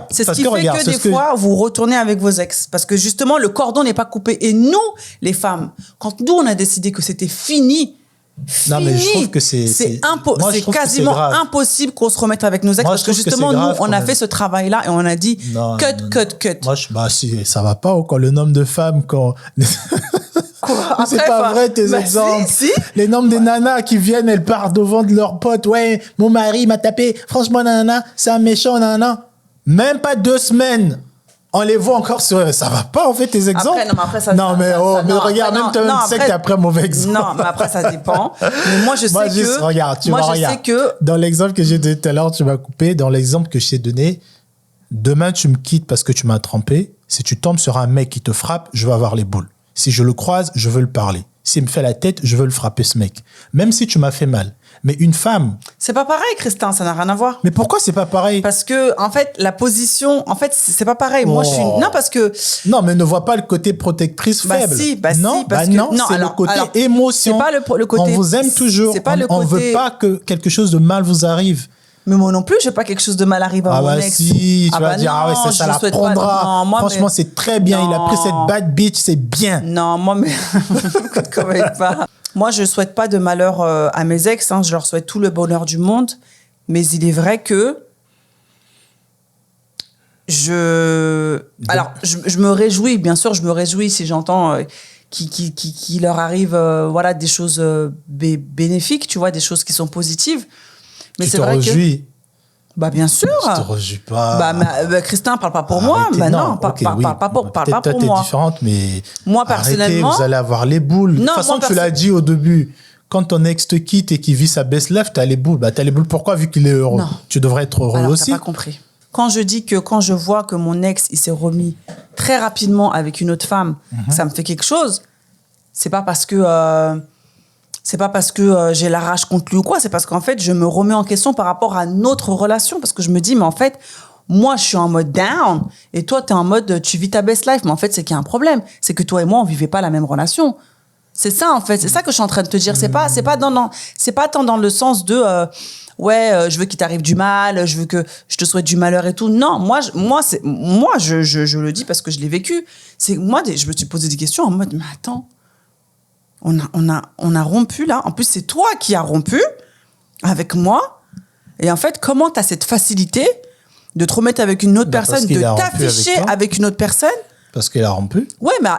c'est ce qui fait que des fois vous retournez avec vos ex parce que justement le cordon n'est pas coupé et nous les femmes, quand nous on a décidé que c'était fini. Non, mais je trouve que c'est quasiment impossible qu'on se remette avec nos ex parce que justement nous on a fait ce travail là et on a dit cut. Moi ça va pas quand le nombre de femmes quand c'est pas vrai tes exemples. Si. Les nombres des nanas qui viennent, elles partent devant de leurs potes. Ouais, mon mari m'a tapé. Franchement, nanana, c'est un méchant, nanana. Même pas 2 semaines. On les voit encore sur... Ça va pas, en fait, tes exemples. Mais regarde, même toi-même, tu sais que t'es après mauvais exemple. Non, mais après, ça dépend. Mais moi, je sais que... Dans l'exemple que j'ai donné tout à l'heure, tu m'as coupé. Dans l'exemple que je t'ai donné, demain, tu me quittes parce que tu m'as trompé. Si tu tombes sur un mec qui te frappe, je vais avoir les boules. Si je le croise, je veux le parler. S'il me fait la tête, je veux le frapper, ce mec. Même si tu m'as fait mal. Mais une femme... C'est pas pareil, Christin, ça n'a rien à voir. Mais pourquoi c'est pas pareil? Parce que, en fait, la position... En fait, c'est pas pareil. Moi, je suis... Non, parce que... Non, mais ne vois pas le côté protectrice faible. Non, c'est le côté émotion. C'est pas le côté... On vous aime toujours. On veut pas que quelque chose de mal vous arrive. Mais moi non plus, je veux pas quelque chose de mal arrive à mon ex. Si, tu vas dire, ça la prendra. Non, franchement, c'est très bien. Il a pris cette bad bitch, c'est bien. Non, moi, mais... Quand même pas. Moi, je souhaite pas de malheur à mes ex. Je leur souhaite tout le bonheur du monde. Mais il est vrai que Alors, je me réjouis, bien sûr, je me réjouis si j'entends qu'il leur arrive des choses bénéfiques, tu vois, des choses qui sont positives. Mais c'est vrai que... bien sûr. Je te réjouis pas. Christin, parle pas pour moi. Non, parle pas pour moi. Peut-être t'es différente, mais... Moi, personnellement... Arrêtez, vous allez avoir les boules. De toute façon, tu l'as dit au début. Quand ton ex te quitte et qu'il vit sa best life, t'as les boules. T'as les boules pourquoi? Vu qu'il est heureux. Non. Tu devrais être heureux aussi. T'as pas compris. Quand je vois que mon ex, il s'est remis très rapidement avec une autre femme, ça me fait quelque chose. C'est pas parce que j'ai la rage contre lui ou quoi, c'est parce qu'en fait, je me remets en question par rapport à notre relation, parce que je me dis, mais en fait, moi, je suis en mode down, et toi, t'es en mode, tu vis ta best life, mais en fait, c'est qu'il y a un problème. C'est que toi et moi, on vivait pas la même relation. C'est ça, en fait. C'est ça que je suis en train de te dire. C'est pas tant dans le sens de, je veux qu'il t'arrive du mal, je veux que je te souhaite du malheur et tout. Non, moi, je le dis parce que je l'ai vécu. C'est, moi, je me suis posé des questions en mode, mais attends, on a rompu là. En plus, c'est toi qui as rompu avec moi. Et en fait, comment tu as cette facilité de te remettre avec une autre Bah, personne, parce qu'il de a rompu t'afficher avec toi. avec une autre personne. Parce qu'il a rompu. Ouais, mais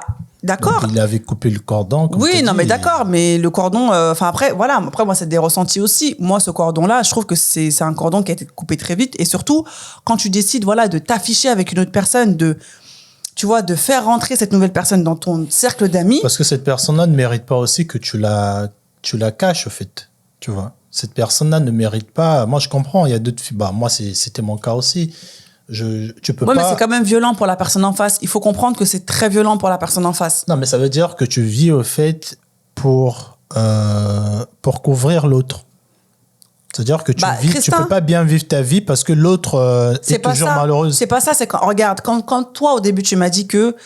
d'accord. Donc, il avait coupé le cordon. comme Oui, t'as non, dit, mais d'accord, mais le cordon, enfin après, voilà, après moi c'est des ressentis aussi. Moi, ce cordon-là, je trouve que c'est un cordon qui a été coupé très vite, et surtout quand tu décides, voilà, de t'afficher avec une autre personne, tu vois, de faire rentrer cette nouvelle personne dans ton cercle d'amis. Parce que cette personne-là ne mérite pas aussi que tu la caches, au fait. Tu vois. Cette personne-là ne mérite pas. Moi, je comprends. Il y a d'autres filles. Bah, moi, c'était mon cas aussi. Tu peux Ouais, pas. mais c'est quand même violent pour la personne en face. Il faut comprendre que c'est très violent pour la personne en face. Non, mais ça veut dire que tu vis, au fait, pour couvrir l'autre. C'est-à-dire que tu Christin, peux pas bien vivre ta vie parce que l'autre est toujours malheureuse. C'est pas ça, c'est quand, regarde, quand toi, au début, tu m'as dit que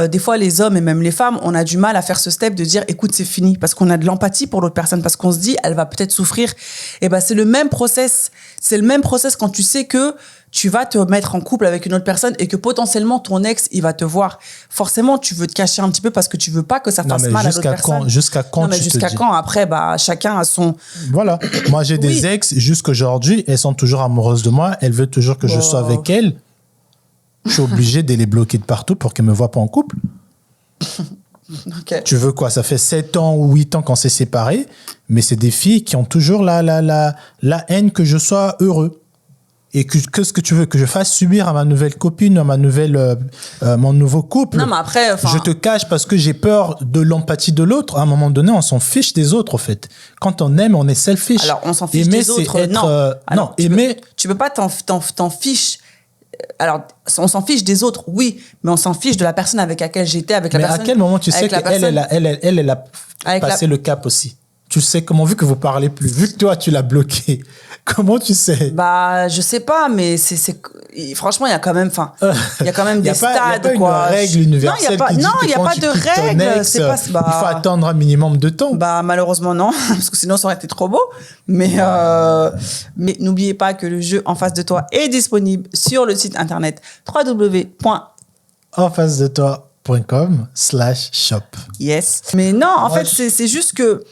des fois, les hommes et même les femmes, on a du mal à faire ce step de dire, écoute, c'est fini, parce qu'on a de l'empathie pour l'autre personne, parce qu'on se dit, elle va peut-être souffrir. Et ben, c'est le même process. C'est le même process quand tu sais que tu vas te mettre en couple avec une autre personne et que potentiellement ton ex, il va te voir. Forcément, tu veux te cacher un petit peu parce que tu veux pas que ça fasse mal à l'autre personne. Jusqu'à quand non, mais jusqu'à quand? Après, bah, chacun a son... Voilà. Moi, j'ai des ex, jusqu'aujourd'hui, elles sont toujours amoureuses de moi. Elles veulent toujours que je sois avec elles. Je suis obligé de les bloquer de partout pour qu'elles me voient pas en couple. Okay. Tu veux quoi? Ça fait 7 ans ou 8 ans qu'on s'est séparés, mais c'est des filles qui ont toujours la haine que je sois heureux. Et qu'est-ce que tu veux? Que je fasse subir à ma nouvelle copine, à mon nouveau couple? Non, mais après, je te cache parce que j'ai peur de l'empathie de l'autre. À un moment donné, on s'en fiche des autres, en fait. Quand on aime, on est selfish. Alors, on s'en fiche aimer, des autres. Non, aimer... Tu peux pas t'en fiches. Alors, on s'en fiche des autres, oui, mais on s'en fiche de la personne avec laquelle j'étais, avec la personne... Mais à quel moment tu sais qu'elle elle a passé le cap aussi? Tu sais comment, vu que vous parlez plus, vu que toi, tu l'as bloqué, comment tu sais? Bah, je sais pas, mais franchement, il y a quand même, il y a quand même des stades, quoi. Il n'y a pas une règle universelle qui dit non, que il y a quand pas tu de quittes ton règle. ex, il faut attendre un minimum de temps. Bah, malheureusement, non, parce que sinon, ça aurait été trop beau. Mais n'oubliez pas que le jeu en face de toi est disponible sur le site internet enfacedetoi.com/shop. Yes. Mais non, en fait, c'est juste que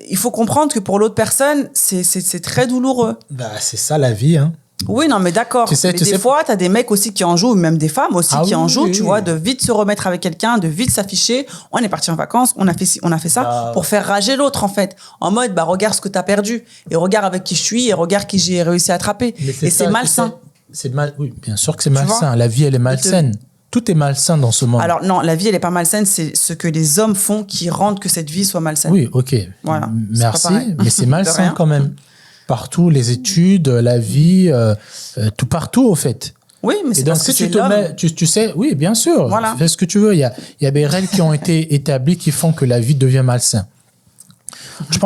il faut comprendre que pour l'autre personne, c'est très douloureux. Bah, c'est ça la vie, hein. Oui, non, mais d'accord. Mais des fois, t'as des mecs aussi qui en jouent, même des femmes aussi qui en jouent, tu vois, de vite se remettre avec quelqu'un, de vite s'afficher. On est parti en vacances, on a fait ça pour faire rager l'autre, en fait. En mode, bah, regarde ce que t'as perdu. Et regarde avec qui je suis, et regarde qui j'ai réussi à attraper. Et c'est malsain. Oui, bien sûr que c'est malsain. La vie, elle est malsaine. Tout est malsain dans ce monde. Alors non, la vie, elle est pas malsaine, c'est ce que les hommes font qui rendent que cette vie soit malsaine. Oui, ok. Voilà. Merci, mais c'est malsain quand même. Partout, les études, la vie, tout partout, au fait. Oui, mais c'est parce que si tu te mets, tu sais, oui, bien sûr, voilà. Fais ce que tu veux. Il y a des règles qui ont été établies qui font que la vie devient malsaine. Je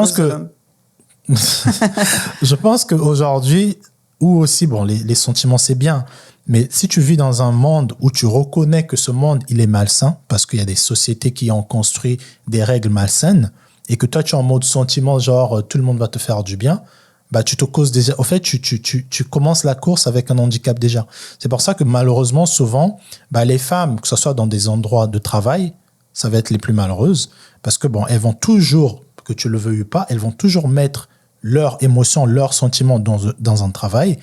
pense qu'aujourd'hui, ou aussi, bon, les sentiments, c'est bien. Mais si tu vis dans un monde où tu reconnais que ce monde, il est malsain, parce qu'il y a des sociétés qui ont construit des règles malsaines, et que toi, tu es en mode sentiment, genre, tout le monde va te faire du bien, bah, tu te causes déjà... En fait, tu commences la course avec un handicap déjà. C'est pour ça que malheureusement, souvent, bah, les femmes, que ce soit dans des endroits de travail, ça va être les plus malheureuses, parce que bon, elles vont toujours, que tu le veuilles ou pas, elles vont toujours mettre leurs émotions, leurs sentiments dans un travail.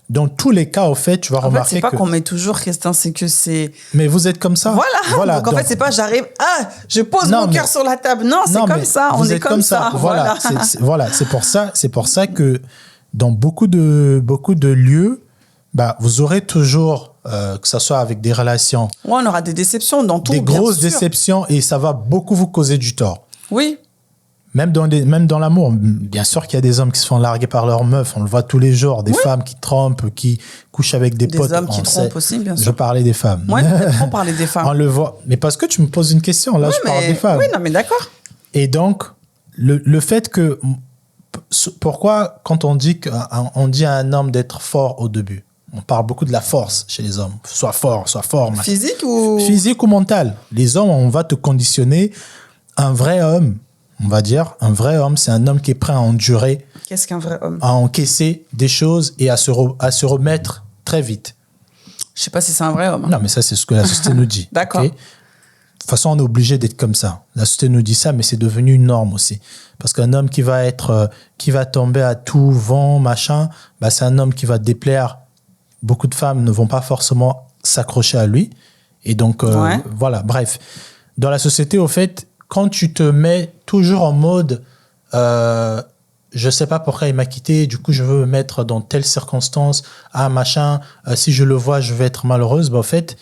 Dans tous les cas, au fait, tu vas remarquer que... c'est pas qu'on met toujours, Christin, c'est que c'est... Mais vous êtes comme ça. Voilà. Donc, en fait, c'est pas j'arrive... je pose mon cœur sur la table. Non, c'est comme ça. On est comme ça. Voilà. C'est pour ça que dans beaucoup de lieux, bah, vous aurez toujours, que ce soit avec des relations... Ouais, on aura des déceptions dans tout, des grosses déceptions, et ça va beaucoup vous causer du tort. Oui. Même dans l'amour, bien sûr qu'il y a des hommes qui se font larguer par leurs meufs, on le voit tous les jours, des femmes qui trompent, qui couchent avec des potes. Des hommes qui trompent aussi, bien sûr. Je parlais des femmes. Oui, on parlait des femmes. On le voit. Mais parce que tu me poses une question, là, je parle des femmes. Oui, non, mais d'accord. Et donc, le fait que... Pourquoi, quand on dit à un homme d'être fort au début, on parle beaucoup de la force chez les hommes. Sois fort. Physique ou... Physique ou mental. Les hommes, on va te conditionner. Un vrai homme, on va dire, un vrai homme, c'est un homme qui est prêt à endurer. Qu'est-ce qu'un vrai homme? À encaisser des choses et à se remettre très vite. Je sais pas si c'est un vrai homme. Non, mais ça, c'est ce que la société nous dit. D'accord. Okay? De toute façon, on est obligé d'être comme ça. La société nous dit ça, mais c'est devenu une norme aussi. Parce qu'un homme qui va tomber à tout vent, machin, bah, c'est un homme qui va déplaire beaucoup de femmes ne vont pas forcément s'accrocher à lui. Et donc, voilà, bref. Dans la société, au fait, quand tu te mets toujours en mode je sais pas pourquoi il m'a quitté, du coup, je veux me mettre dans telle circonstance, machin, si je le vois, je vais être malheureuse, en fait,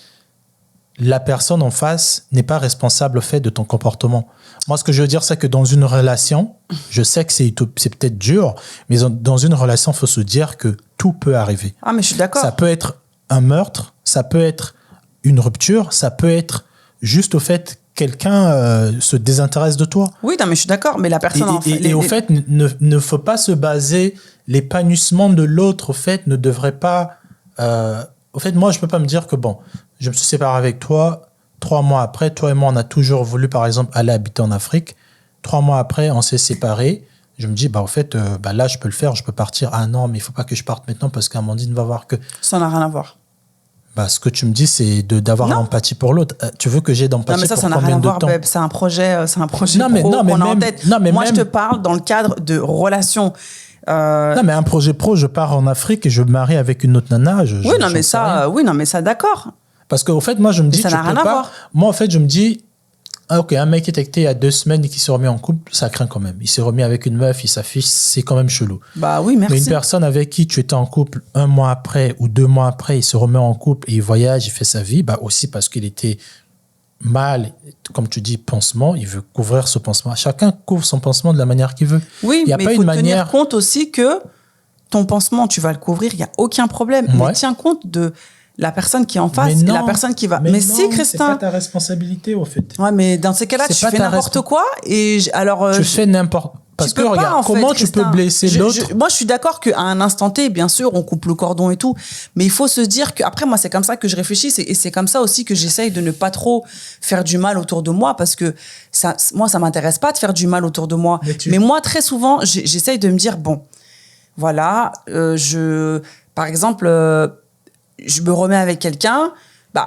la personne en face n'est pas responsable, au fait, de ton comportement. Moi, ce que je veux dire, c'est que dans une relation, je sais que c'est peut-être dur, mais dans une relation, il faut se dire que tout peut arriver. Ah, mais je suis d'accord. Ça peut être un meurtre, ça peut être une rupture, ça peut être juste au fait quelqu'un se désintéresse de toi. Oui, non, mais je suis d'accord, mais la personne... Et au fait, ne faut pas se baser, l'épanouissement de l'autre, au fait, ne devrait pas... au fait, moi, je peux pas me dire que, bon, je me suis séparé avec toi, 3 mois après, toi et moi, on a toujours voulu, par exemple, aller habiter en Afrique. 3 mois après, on s'est séparés. Je me dis, au fait, là, je peux le faire, je peux partir. Ah non, mais il faut pas que je parte maintenant parce qu'Amandine va voir que... Ça n'a rien à voir. Ce que tu me dis, c'est d'avoir l'empathie pour l'autre. Tu veux que j'ai d'empathie pour combien de temps ? Non, mais ça n'a rien à voir, Beb. C'est un projet qu'on a en tête. Moi, je te parle dans le cadre de relations. Non, mais un projet pro, je pars en Afrique et je me marie avec une autre nana. Oui, non, mais ça, d'accord. Parce qu'au fait, moi, je me dis, ça n'a rien à voir. Moi, en fait, je me dis, ok, un mec qui est acté il y a 2 semaines et qui s'est remis en couple, ça craint quand même. Il s'est remis avec une meuf, il s'affiche, c'est quand même chelou. Bah oui, merci. Mais une personne avec qui tu étais en couple 1 mois après ou 2 mois après, il se remet en couple et il voyage, il fait sa vie, aussi parce qu'il était mal, comme tu dis, pansement, il veut couvrir ce pansement. Chacun couvre son pansement de la manière qu'il veut. Oui, mais il faut tenir compte aussi que ton pansement, tu vas le couvrir, il n'y a aucun problème. Mais tiens compte de la personne qui est en face et la personne qui va... Mais si, Christin... c'est pas ta responsabilité, au fait. Ouais, mais dans ces cas-là, tu fais n'importe quoi et alors... tu fais n'importe... Parce que regarde, comment tu peux blesser l'autre ? Moi, je suis d'accord qu'à un instant T, bien sûr, on coupe le cordon et tout, mais il faut se dire que... Après, moi, c'est comme ça que je réfléchis et c'est comme ça aussi que j'essaye de ne pas trop faire du mal autour de moi parce que moi, ça m'intéresse pas de faire du mal autour de moi. Mais moi, très souvent, j'essaye de me dire, bon, voilà, par exemple... je me remets avec quelqu'un, de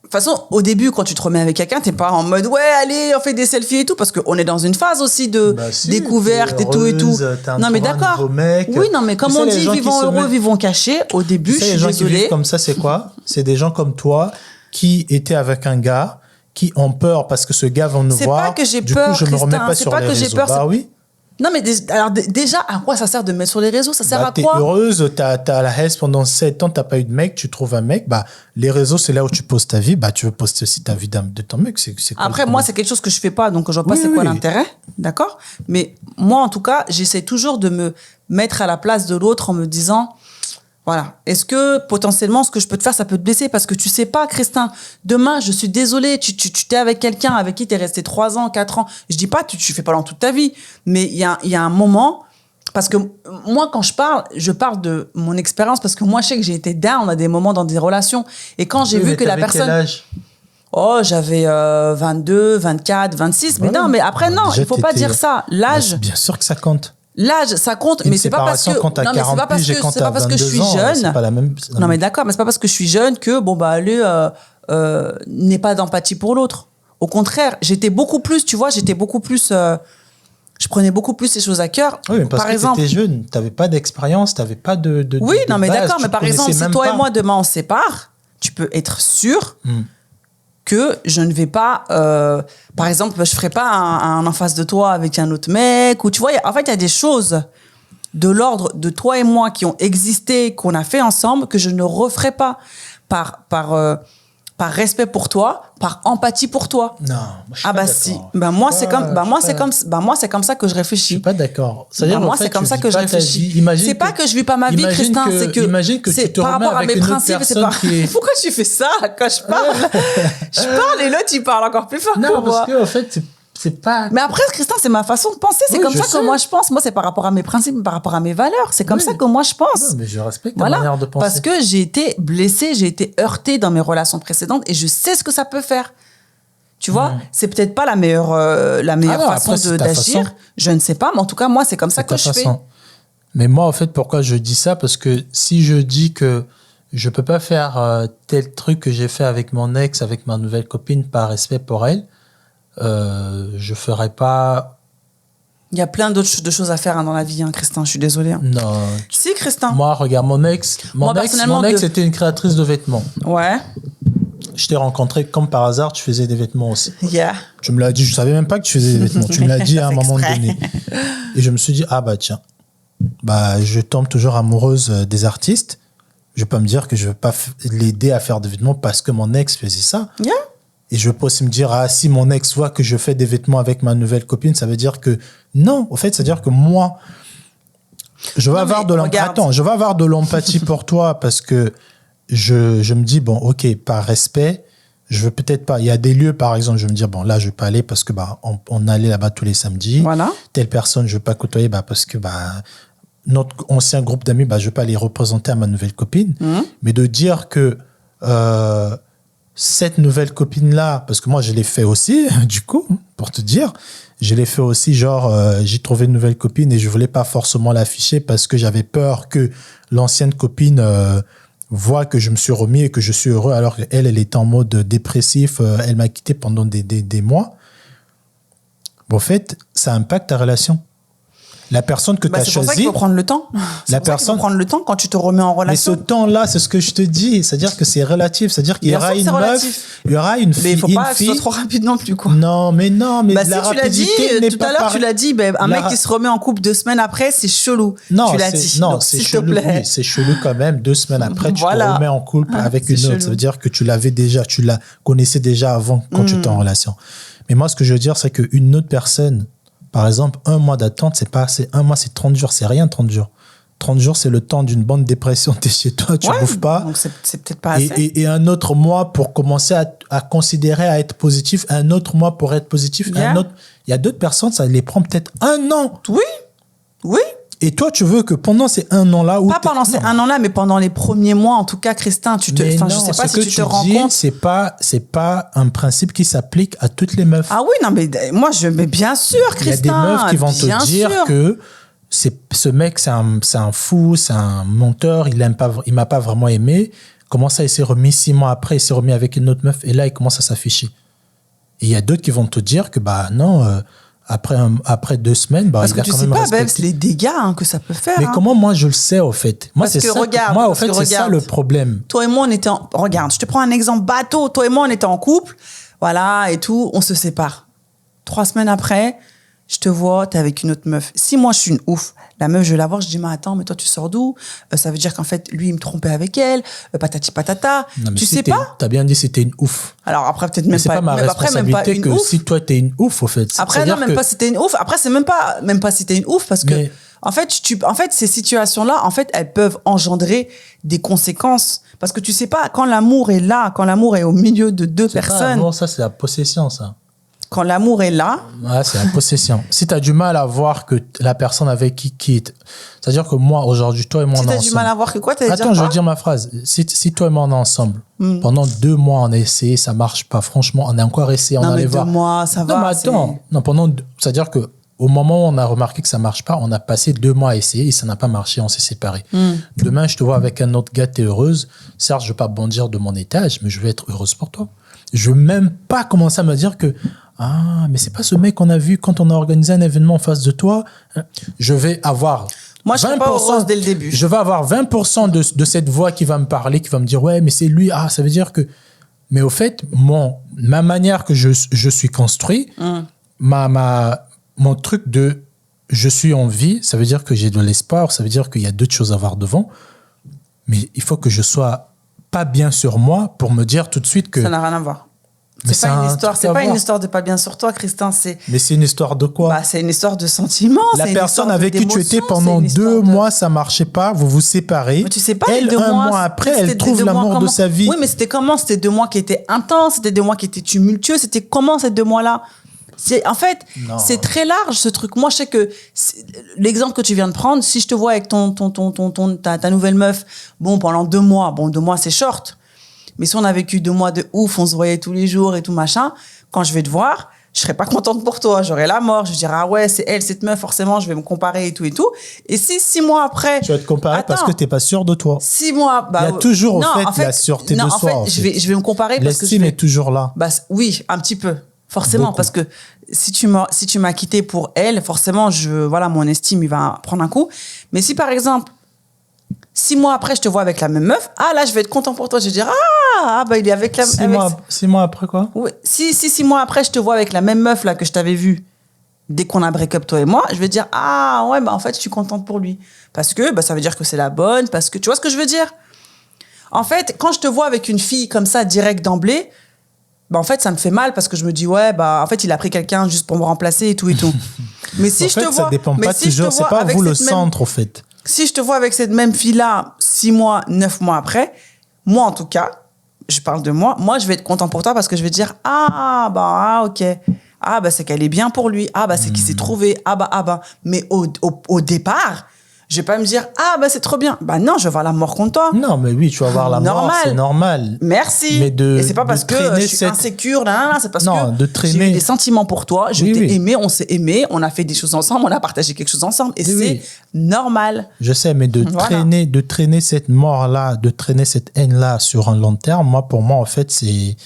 toute façon, au début, quand tu te remets avec quelqu'un, t'es pas en mode, ouais, allez, on fait des selfies et tout, parce qu'on est dans une phase aussi de découverte et tout et tout. Non, mais d'accord. Oui, non, mais comme on dit, vivons heureux, vivons cachés. Au début, je suis désolée. Les gens qui vivent comme ça, c'est quoi? C'est des gens comme toi qui étaient avec un gars, qui ont peur parce que ce gars va nous voir. C'est pas que j'ai peur, du coup, je me remets pas sur les réseaux. Oui. Non, mais alors déjà, à quoi ça sert de mettre sur les réseaux? Ça sert à quoi? T'es heureuse, t'as la haine pendant 7 ans, t'as pas eu de mec, tu trouves un mec, les réseaux, c'est là où tu postes ta vie, tu veux poster aussi ta vie de ton mec. Après, moi, c'est quelque chose que je fais pas, donc je vois pas c'est quoi l'intérêt, d'accord? Mais moi, en tout cas, j'essaie toujours de me mettre à la place de l'autre en me disant... Voilà. Est-ce que potentiellement, ce que je peux te faire, ça peut te blesser? Parce que tu sais pas, Christin, demain, je suis désolée, tu t'es avec quelqu'un avec qui t'es resté 3 ans, 4 ans. Je dis pas, tu fais pas dans toute ta vie. Mais il y a un moment, parce que moi, quand je parle de mon expérience, parce que moi, je sais que j'ai été down à des moments dans des relations. Et quand j'ai vu que la personne... Quel âge? Oh, j'avais 22, 24, 26. Voilà. Mais non, mais après, non, il faut pas dire ça. L'âge... Bien sûr que ça compte. L'âge, ça compte, mais c'est pas parce que je suis jeune. C'est pas la même. Non, mais d'accord, mais c'est pas parce que je suis jeune que n'ai pas d'empathie pour l'autre. Au contraire, j'étais beaucoup plus. Je prenais beaucoup plus les choses à cœur. Oui, mais parce que tu étais jeune, tu n'avais pas d'expérience, tu n'avais pas de. Oui, non, mais d'accord, mais par exemple, si toi et moi demain on se sépare, tu peux être sûr. Que je ne vais pas, par exemple, je ferai pas un en face de toi avec un autre mec, ou tu vois, en fait, il y a des choses de l'ordre de toi et moi qui ont existé, qu'on a fait ensemble, que je ne referai pas par respect pour toi, par empathie pour toi. Non, je suis pas d'accord. Si. Moi, c'est comme ça que je réfléchis. Je suis pas d'accord. Moi, c'est comme ça que je réfléchis. C'est pas que je vis pas ma vie, Christin, c'est que imagine que tu te par remets rapport à mes principes, c'est pas. Pourquoi tu fais ça quand je parle? Je parle et l'autre il parle encore plus fort que moi. Non, parce que en fait, c'est pas. Mais après, Christin, c'est ma façon de penser. C'est comme ça que moi je pense. Moi, c'est par rapport à mes principes, par rapport à mes valeurs. C'est comme ça que moi je pense. Non, mais je respecte ta manière de penser. Parce que j'ai été blessée, j'ai été heurtée dans mes relations précédentes et je sais ce que ça peut faire. Tu vois, c'est peut-être pas la meilleure façon d'agir. Je ne sais pas, mais en tout cas, moi, c'est comme ça que je fais. Mais moi, en fait, pourquoi je dis ça? Parce que si je dis que je peux pas faire tel truc que j'ai fait avec mon ex, avec ma nouvelle copine, par respect pour elle, je ferai pas Il y a plein d'autres de choses à faire dans la vie, hein, Christin. Je suis désolée. Hein. Non. Si, Christin. Moi, regarde, mon ex était une créatrice de vêtements. Ouais. Je t'ai rencontré comme par hasard, tu faisais des vêtements aussi. Yeah. Tu me l'as dit, je savais même pas que tu faisais des vêtements. Tu me l'as dit à un moment donné. Et je me suis dit, ah bah tiens, bah je tombe toujours amoureuse des artistes. Je vais pas me dire que je vais pas l'aider à faire des vêtements parce que mon ex faisait ça. Yeah. Et je vais pas aussi me dire, ah si mon ex voit que je fais des vêtements avec ma nouvelle copine, ça veut dire que non. Au fait, ça veut dire que moi, je vais avoir de l'empathie pour toi parce que je me dis, bon, ok, par respect, je veux peut-être pas. Il y a des lieux, par exemple, je vais me dire, bon, là, je vais pas aller parce que bah, on allait là-bas tous les samedis. Voilà. Telle personne, je veux pas côtoyer bah, parce que bah, notre ancien groupe d'amis, bah, je vais pas les représenter à ma nouvelle copine. Mais de dire que cette nouvelle copine-là, parce que moi, je l'ai fait aussi, du coup, pour te dire, je l'ai fait aussi, genre, j'ai trouvé une nouvelle copine et je voulais pas forcément l'afficher parce que j'avais peur que l'ancienne copine voit que je me suis remis et que je suis heureux alors qu'elle, elle était en mode dépressif, elle m'a quitté pendant des mois. Bon, en fait, ça impacte ta relation. La personne que tu as choisie... C'est pour ça qu'il faut prendre le temps. Il faut prendre le temps quand tu te remets en relation. Mais ce temps-là, c'est ce que je te dis. C'est-à-dire que c'est relatif. C'est-à-dire qu'il y aura une meuf, il y aura une fille. Mais il ne faut pas que ce soit trop rapide non plus, quoi. Non, mais la si rapidité n'est pas pareille. Tout à l'heure, tu l'as dit, un mec qui se remet en couple 2 semaines après, c'est chelou. Non, tu l'as dit. Non, c'est chelou. Oui, c'est chelou quand même. 2 semaines après, tu te remets en couple avec une autre. Ça veut dire que tu la connaissais déjà avant quand tu étais en relation. Mais moi, ce que je veux dire, c'est qu'une autre personne... Par exemple, 1 mois d'attente, c'est pas assez. 1 mois, c'est 30 jours. C'est rien, 30 jours. 30 jours, c'est le temps d'une bonne dépression. T'es chez toi, tu bouffes pas. Donc, c'est peut-être pas assez. Et un autre mois pour commencer à considérer à être positif. Un autre mois pour être positif. Un autre. Il y a d'autres personnes, ça les prend peut-être 1 an. Oui. Et toi, tu veux que pendant ces 1 an-là... Pas pendant ces 1 an-là, mais pendant les premiers mois, en tout cas, Christin, je sais pas si tu te rends compte. C'est pas un principe qui s'applique à toutes les meufs. Ah oui, non, mais moi, mais bien sûr, Christin. Il y a des meufs qui vont te dire que ce mec, c'est un fou, c'est un menteur, il m'a pas vraiment aimé. Comment ça, il s'est remis 6 mois après, il s'est remis avec une autre meuf, et là, il commence à s'afficher. Et il y a d'autres qui vont te dire que, bah non... Après 2 semaines, parce il a que quand tu sais même pas, c'est les dégâts que ça peut faire. Mais comment moi je le sais au fait? Moi, c'est ça le problème. Toi et moi, on était regarde, je te prends un exemple bateau. Toi et moi, on était en couple, voilà, et tout, on se sépare. 3 semaines après, je te vois, t'es avec une autre meuf. Si moi, je suis une ouf, la meuf, je vais la voir, je dis, mais attends, mais toi, tu sors d'où? Ça veut dire qu'en fait, lui, il me trompait avec elle, patati patata. Non, tu sais pas? T'as bien dit c'était une ouf. Alors après, peut-être même pas. C'est pas ma responsabilité que si toi, t'es une ouf, au fait. Après, non, même pas si t'es une ouf. Après, c'est même pas si t'es une ouf, parce que, en fait, ces situations-là, en fait, elles peuvent engendrer des conséquences. Parce que tu sais pas, quand l'amour est là, quand l'amour est au milieu de 2 personnes. Non, ça, c'est la possession, ça. Quand l'amour est là... Ouais, c'est la possession. Si tu as du mal à voir que la personne avec qui quitte... C'est-à-dire que moi, aujourd'hui, toi et moi, on est ensemble. Si tu as du mal à voir que quoi? Attends, je vais dire ma phrase. Si toi et moi, on est ensemble, pendant 2 mois, on a essayé, ça marche pas. Franchement, on a encore essayé, on allait voir. 2 mois, ça va. Non, mais attends. Non, c'est-à-dire que au moment où on a remarqué que ça marche pas, on a passé 2 mois à essayer et ça n'a pas marché, on s'est séparés. Demain, je te vois avec un autre gars, t'es heureuse. Certes, je vais pas bondir de mon étage, mais je vais être heureuse pour toi. Je veux même pas commencer à me dire que ah, mais c'est pas ce mec qu'on a vu quand on a organisé un événement en face de toi. Je vais avoir... Moi, je serais pas heureuse dès le début. Je vais avoir 20% de cette voix qui va me parler, qui va me dire, ouais, mais c'est lui. Ah, ça veut dire que... Mais au fait, ma manière que je suis construit, mon truc de je suis en vie, ça veut dire que j'ai de l'espoir, ça veut dire qu'il y a d'autres choses à voir devant. Mais il faut que je sois pas bien sur moi pour me dire tout de suite que... Ça n'a rien à voir. C'est pas une histoire de pas bien sur toi, Christin. Mais c'est une histoire de quoi? C'est une histoire de sentiments. La personne avec qui tu étais pendant 2 mois, ça marchait pas, vous vous séparez. Mais tu sais pas, elle, 1 mois après, elle trouve l'amour de sa vie. Oui, mais c'était comment? C'était 2 mois qui étaient intenses, c'était 2 mois qui étaient tumultueux, c'était comment ces 2 mois-là? En fait, c'est très large ce truc. Moi, je sais que l'exemple que tu viens de prendre, si je te vois avec ta nouvelle meuf, bon, pendant 2 mois, 2 mois c'est short. Mais si on a vécu 2 mois de ouf, on se voyait tous les jours et tout machin, quand je vais te voir, je serais pas contente pour toi. J'aurais la mort. Je vais dire, ah ouais, c'est elle, cette meuf, forcément, je vais me comparer et tout et tout. Et si 6 mois après... Tu vas te comparer parce que t'es pas sûr de toi. 6 mois... il y a toujours, en fait, la sûreté de soi. Je vais me comparer parce que... L'estime est toujours là. Oui, un petit peu. Forcément, Beaucoup. parce que si tu m'as quitté pour elle, forcément, mon estime, il va prendre un coup. Mais si, par exemple, 6 mois après, je te vois avec la même meuf, là, je vais être content pour toi. Je vais dire, il est avec la... 6 mois après quoi? Oui. Si 6 mois après, je te vois avec la même meuf, là, que je t'avais vue, dès qu'on a break-up, toi et moi, je vais dire, en fait, je suis contente pour lui. Parce que, ça veut dire que c'est la bonne, parce que, tu vois ce que je veux dire? En fait, quand je te vois avec une fille comme ça, direct d'emblée, en fait, ça me fait mal parce que je me dis, en fait, il a pris quelqu'un juste pour me remplacer et tout et tout. Mais si je te vois... ça dépend pas toujours, c'est pas vous le centre, au fait. Si je te vois avec cette même fille-là, 6 mois, 9 mois après, moi, en tout cas, je parle de moi, je vais être content pour toi parce que je vais dire, ok. C'est qu'elle est bien pour lui. C'est qu'il s'est trouvé. Mais au départ, je vais pas me dire, c'est trop bien. Non, je vais avoir la mort contre toi. Non, mais oui, tu vas avoir la mort, c'est normal. Merci. Mais et c'est pas parce que je suis insécure, c'est parce que j'ai eu des sentiments pour toi, je t'ai aimé, on s'est aimé, on a fait des choses ensemble, on a partagé quelque chose ensemble, et c'est normal. Je sais, mais de traîner cette mort-là, de traîner cette haine-là sur un long terme, pour moi, en fait, c'est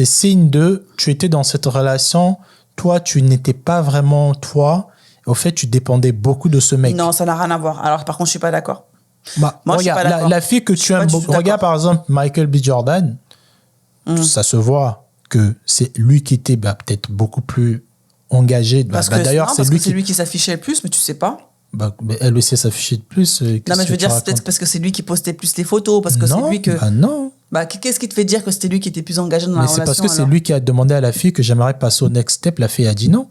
signe de, tu étais dans cette relation, toi, tu n'étais pas vraiment toi. Au fait, tu dépendais beaucoup de ce mec. Non, ça n'a rien à voir. Alors, par contre, je suis pas d'accord. Moi, je suis pas d'accord. La fille que tu aimes beaucoup. Regarde, par exemple, Michael B. Jordan. Ça se voit que c'est lui qui était peut-être beaucoup plus engagé. D'ailleurs, c'est lui qui s'affichait le plus, mais tu sais pas. Mais elle aussi s'affichait de plus. Non, mais je veux dire, c'est peut-être parce que c'est lui qui postait plus les photos, parce que c'est lui que... non. Qu'est-ce qui te fait dire que c'était lui qui était plus engagé dans la relation? Mais c'est parce que c'est lui qui a demandé à la fille que j'aimerais passer au next step. La fille a dit non.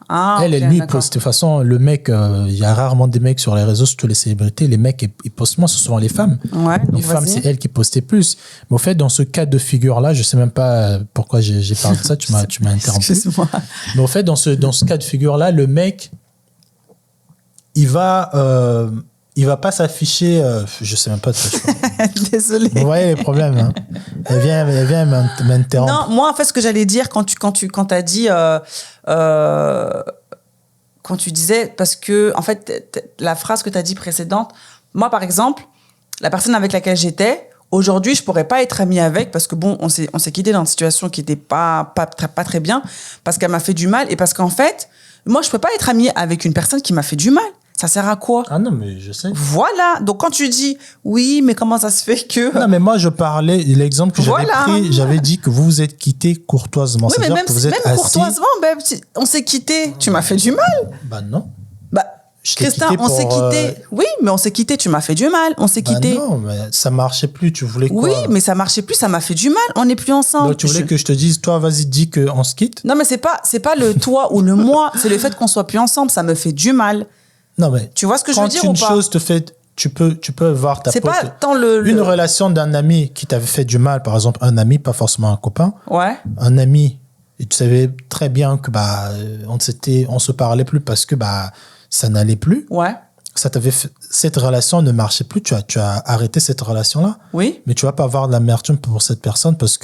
Lui, de toute façon, le mec, il y a rarement des mecs sur les réseaux, surtout les célébrités. Les mecs, ils postent moins, ce sont les femmes. Ouais, les femmes, c'est elles qui postaient plus. Mais au fait, dans ce cas de figure-là, je sais même pas pourquoi j'ai parlé de ça, tu m'as interrompu. Excuse-moi. Mais au fait, dans ce cas de figure-là, le mec, il va pas s'afficher, je sais même pas de quoi je parle. Désolée. Vous voyez les problèmes, hein. Elle vient m'interrompre. Non, moi, en fait, ce que j'allais dire quand t'as dit, quand tu disais, parce que, en fait, la phrase que t'as dit précédente, moi, par exemple, la personne avec laquelle j'étais, aujourd'hui, je pourrais pas être amie avec parce que on s'est quitté dans une situation qui était pas très bien parce qu'elle m'a fait du mal et parce qu'en fait, moi, je peux pas être amie avec une personne qui m'a fait du mal. Ça sert à quoi? Ah non, mais je sais. Voilà. Donc, quand tu dis, oui, mais comment ça se fait que... Non, mais moi, je parlais, l'exemple que j'avais pris, j'avais dit que vous vous êtes quittés courtoisement. Oui, mais même courtoisement, on s'est quittés. Tu m'as fait du mal. Non. Christin, on s'est quittés. Oui, mais on s'est quittés. Tu m'as fait du mal. On s'est quittés. Non, mais ça marchait plus. Tu voulais quoi? Oui, mais ça marchait plus. Ça m'a fait du mal. On n'est plus ensemble. Donc, tu voulais que je te dise, toi, vas-y, dis qu'on se quitte? Non, mais c'est pas le toi ou le moi. C'est le fait qu'on soit plus ensemble. Ça me fait du mal. Non, mais tu vois ce que je veux dire ou pas? Quand une chose te fait, tu peux voir ta pote. C'est pas tant une relation d'un ami qui t'avait fait du mal, par exemple, un ami, pas forcément un copain. Ouais. Un ami, et tu savais très bien que on se parlait plus parce que ça n'allait plus. Ouais. Cette relation ne marchait plus. Tu as arrêté cette relation-là. Oui. Mais tu vas pas avoir de l'amertume pour cette personne parce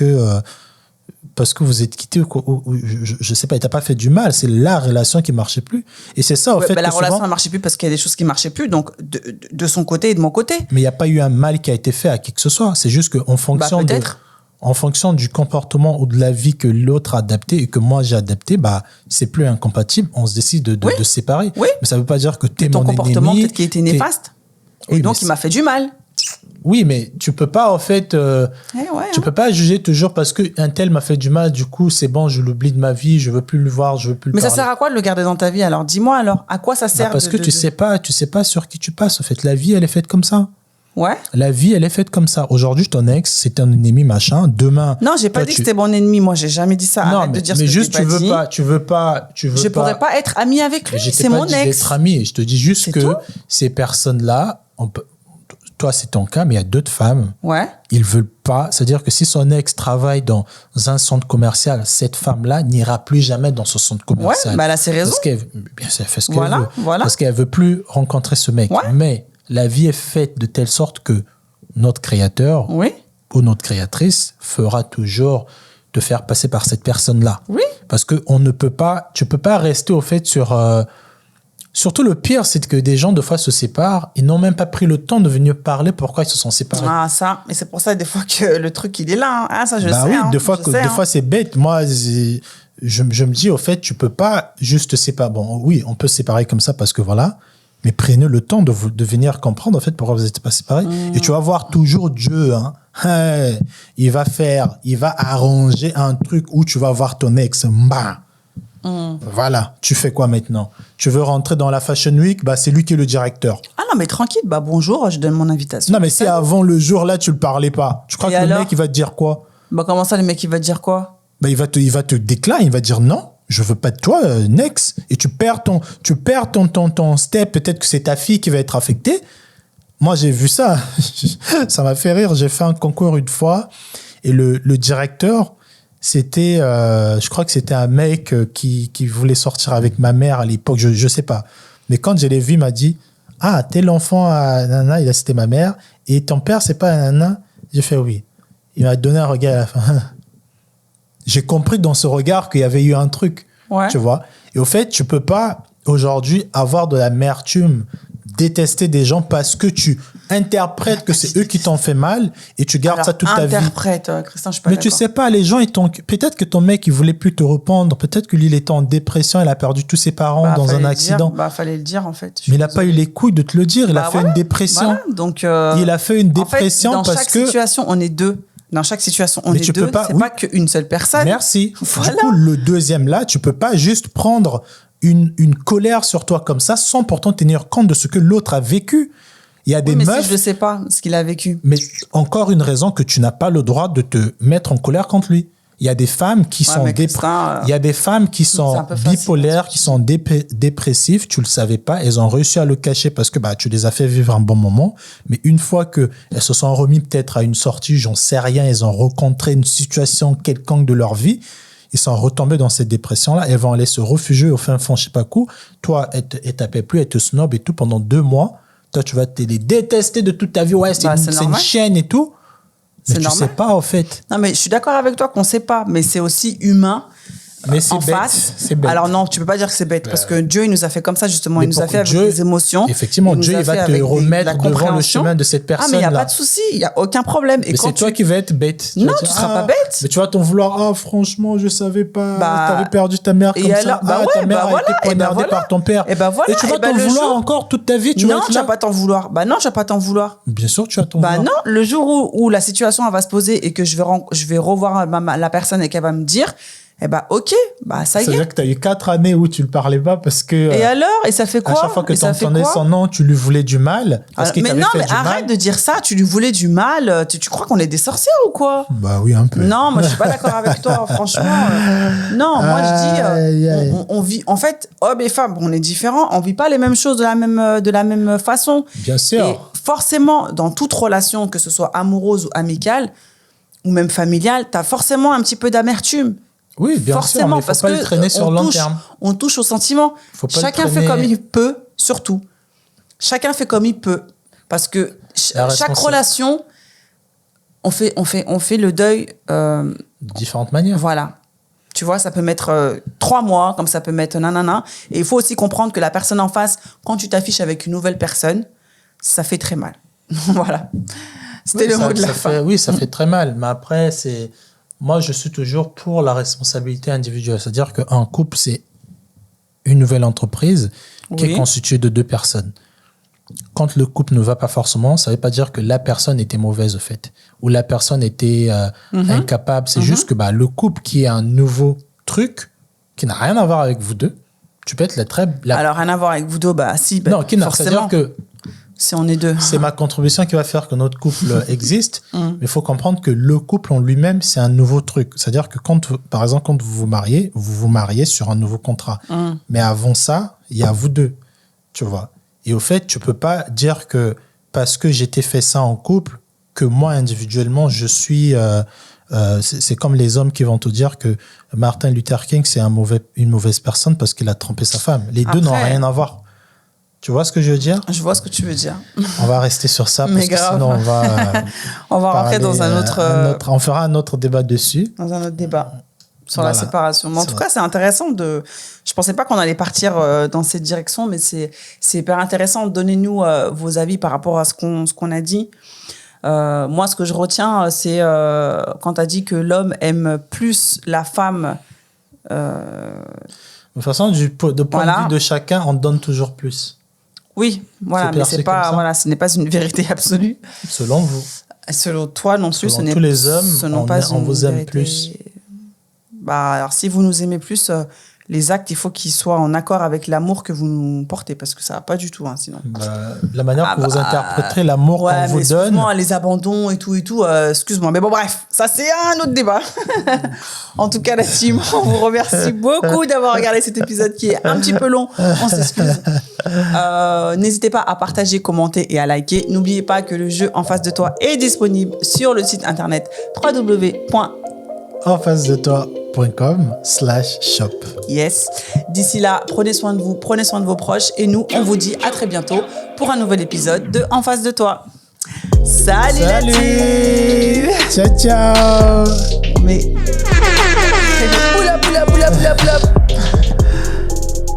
que vous êtes quittés ou je sais pas, il t'a pas fait du mal, c'est la relation qui marchait plus. Et c'est ça, au fait. La relation ne marchait plus parce qu'il y a des choses qui marchaient plus, donc de son côté et de mon côté. Mais il n'y a pas eu un mal qui a été fait à qui que ce soit. C'est juste qu'en fonction en fonction du comportement ou de la vie que l'autre a adapté et que moi j'ai adapté, c'est plus incompatible. On se décide de se séparer. Oui. Mais ça veut pas dire que t'es mon ennemi. Ton comportement peut-être qui était néfaste. Et donc il m'a fait du mal. Oui, mais tu peux pas, en fait, tu peux pas juger toujours parce qu'un tel m'a fait du mal, du coup, c'est bon, je l'oublie de ma vie, je veux plus le voir, je veux plus le parler. Mais ça sert à quoi de le garder dans ta vie alors? Dis-moi alors, à quoi ça sert? Parce que tu sais pas sur qui tu passes, en fait. La vie, elle est faite comme ça. Ouais. La vie, elle est faite comme ça. Aujourd'hui, ton ex, c'est un ennemi, machin. Demain. Non, j'ai pas dit que c'était mon ennemi. Moi, j'ai jamais dit ça. Arrête de dire ce que juste, tu veux pas. Je pourrais pas être ami avec lui. C'est mon ex. D'être ami. Je te dis juste que ces personnes-là, toi, c'est ton cas, mais il y a d'autres femmes. Ouais. Ils veulent pas. C'est-à-dire que si son ex travaille dans un centre commercial, cette femme-là n'ira plus jamais dans ce centre commercial. Ouais, elle a ses raisons. Parce qu'elle fait ce qu'elle veut. Voilà. Parce qu'elle veut plus rencontrer ce mec. Ouais. Mais la vie est faite de telle sorte que notre créateur ou notre créatrice fera toujours te faire passer par cette personne-là. Oui. Parce que tu peux pas rester au fait sur Surtout le pire, c'est que des gens, de fois, se séparent. Ils n'ont même pas pris le temps de venir parler pourquoi ils se sont séparés. Ah, ça. Mais c'est pour ça, des fois, que le truc, il est là. Hein. Ah, ça, je sais. Oui, hein. des fois, c'est bête. Moi, je me dis, au fait, tu peux pas juste te séparer. Bon, oui, on peut se séparer comme ça parce que voilà. Mais prenez le temps de venir comprendre, en fait, pourquoi vous n'êtes pas séparés. Et tu vas voir toujours Dieu, hein. Il va arranger un truc où tu vas voir ton ex. Voilà, tu fais quoi maintenant? Tu veux rentrer dans la Fashion Week? Bah, c'est lui qui est le directeur. Ah non, mais tranquille, bah bonjour, je donne mon invitation. Non, mais si avant le jour, là, tu le parlais pas, tu crois que le mec, il va te dire quoi? Bah, comment ça, le mec, il va te dire quoi? Bah, il va te déclarer, il va dire non, je veux pas de toi, next. Et tu perds ton step, peut-être que c'est ta fille qui va être affectée. Moi, j'ai vu ça, ça m'a fait rire. J'ai fait un concours une fois et le directeur, c'était, je crois que c'était un mec qui voulait sortir avec ma mère à l'époque, je sais pas. Mais quand je l'ai vu, il m'a dit, ah, t'es l'enfant à Nana, c'était ma mère, et ton père, c'est pas Nana? J'ai fait oui. Il m'a donné un regard à la fin. J'ai compris dans ce regard qu'il y avait eu un truc, tu vois. Et au fait, tu peux pas aujourd'hui avoir de l'amertume, détester des gens parce que tu interprètes que c'est eux qui t'ont fait mal et tu gardes ça toute ta vie. Interprète, Christian, je suis pas Mais d'accord. tu sais pas, les gens, peut-être que ton mec, il voulait plus te répondre, peut-être que lui, il était en dépression, il a perdu tous ses parents dans un accident. Fallait le dire, en fait. Mais il n'a pas eu les couilles de te le dire, il a fait une dépression. Voilà, donc, il a fait une dépression en fait, parce que... Dans chaque situation, on est deux. Dans chaque situation, on est deux. C'est pas qu'une seule personne. Merci. Voilà. Du coup, le deuxième là, tu peux pas juste prendre une colère sur toi comme ça sans pourtant tenir compte de ce que l'autre a vécu. Il y a des meufs... Mais si je ne sais pas ce qu'il a vécu. Mais encore une raison que tu n'as pas le droit de te mettre en colère contre lui. Il y a des femmes qui sont il y a des femmes qui sont bipolaires, qui sont dépressives, tu le savais pas, elles ont réussi à le cacher parce que tu les as fait vivre un bon moment, mais une fois que elles se sont remis peut-être à une sortie, j'en sais rien, elles ont rencontré une situation quelconque de leur vie, ils sont retombés dans cette dépression-là, elles vont aller se réfugier au fin fond, je sais pas quoi. Toi, elles t'appellent plus, elles te snob et tout pendant 2 mois. Toi, tu vas te les détester de toute ta vie. Ouais, c'est une chienne et tout. Mais tu sais pas, en fait. Non, mais je suis d'accord avec toi qu'on sait pas, mais c'est aussi humain. Mais c'est bête. C'est bête. Alors non, tu peux pas dire que c'est bête, parce que Dieu, il nous a fait comme ça, justement. Il nous a fait avec des émotions. Effectivement, Dieu, il va te remettre devant le chemin de cette personne-là. Ah, mais il n'y a pas de souci, il n'y a aucun problème. Mais c'est toi qui vas être bête. Non, tu ne seras pas bête. Mais tu vas t'en vouloir. Ah, franchement, je savais pas. T'avais perdu ta mère comme ça. Ta mère a été poignardée par ton père. Et tu vas t'en vouloir encore toute ta vie. Non, tu vas pas t'en vouloir. Bah non, tu vas pas t'en vouloir. Bien sûr, tu vas t'en vouloir. Bah non, le jour où la situation va se poser et que je vais revoir la personne et qu'elle va me dire... ok, ça y est. C'est-à-dire que tu as eu 4 années où tu ne le parlais pas parce que... Et alors? Et ça fait quoi? À chaque fois que tu entendais son nom, tu lui voulais du mal. Mais non, mais arrête de dire ça. Tu lui voulais du mal. Tu crois qu'on est des sorcières ou quoi? Bah oui, un peu. Non, moi, je suis pas d'accord avec toi, franchement. Non, moi, je dis, on vit... En fait, hommes et femmes, on est différents. On vit pas les mêmes choses de la même façon. Bien sûr. Et forcément, dans toute relation, que ce soit amoureuse ou amicale, ou même familiale, tu as forcément un petit peu d'amertume. Oui, bien sûr, mais il ne faut pas le traîner sur long terme. On touche aux sentiments. Chacun fait comme il peut, surtout. Chacun fait comme il peut. Parce que chaque relation, on fait le deuil... de différentes manières. Voilà. Tu vois, ça peut mettre 3 mois, comme ça peut mettre nanana. Et il faut aussi comprendre que la personne en face, quand tu t'affiches avec une nouvelle personne, ça fait très mal. Voilà. C'était le mot de la fin. Oui, ça fait très mal. Mais après, c'est... Moi, je suis toujours pour la responsabilité individuelle. C'est-à-dire qu'un couple, c'est une nouvelle entreprise qui est constituée de 2 personnes. Quand le couple ne va pas forcément, ça ne veut pas dire que la personne était mauvaise, au fait. Ou la personne était incapable. C'est juste que le couple qui est un nouveau truc, qui n'a rien à voir avec vous deux, tu peux être Alors, rien à voir avec vous deux, si. Non, qui n'a forcément. C'est-à-dire que si on est 2. C'est ma contribution qui va faire que notre couple existe. Mais il faut comprendre que le couple en lui-même, c'est un nouveau truc. C'est-à-dire que par exemple, quand vous vous mariez sur un nouveau contrat. Mais avant ça, il y a vous deux, tu vois. Et au fait, tu peux pas dire que parce que j'ai fait ça en couple, que moi, individuellement, je suis... c'est comme les hommes qui vont te dire que Martin Luther King, c'est une mauvaise personne parce qu'il a trompé sa femme. Les deux n'ont rien à voir. Tu vois ce que je veux dire? Je vois ce que tu veux dire. On va rester sur ça parce que sinon on va rentrer dans un autre... on fera un autre débat dessus. Dans un autre débat. sur la séparation. Mais en tout cas, c'est intéressant de... Je pensais pas qu'on allait partir dans cette direction, mais c'est hyper intéressant. Donnez-nous vos avis par rapport à ce qu'on a dit. Moi, ce que je retiens, c'est quand tu as dit que l'homme aime plus la femme. De toute façon, de point de vue de chacun, on donne toujours plus. Oui, voilà, mais c'est pas, voilà, ce n'est pas une vérité absolue. Selon vous. Selon toi non plus, tous les hommes, on vous aime plus. Bah, alors, si vous nous aimez plus, les actes, il faut qu'ils soient en accord avec l'amour que vous nous portez, parce que ça va pas du tout, hein, sinon. La manière que vous interpréterez l'amour qu'on vous donne. Excuse-moi, les abandons et tout, excuse-moi. Mais bon, bref, ça, c'est un autre débat. En tout cas, la team, on vous remercie beaucoup d'avoir regardé cet épisode qui est un petit peu long. On s'excuse. N'hésitez pas à partager, commenter et à liker. N'oubliez pas que le jeu En face de toi est disponible sur le site internet www.enfacedetoi.com/shop. Yes. D'ici là, prenez soin de vous, prenez soin de vos proches et nous, on vous dit à très bientôt pour un nouvel épisode de En face de toi. Salut la team. Ciao, ciao. Mais... Boula, boula, boula, boula, boula.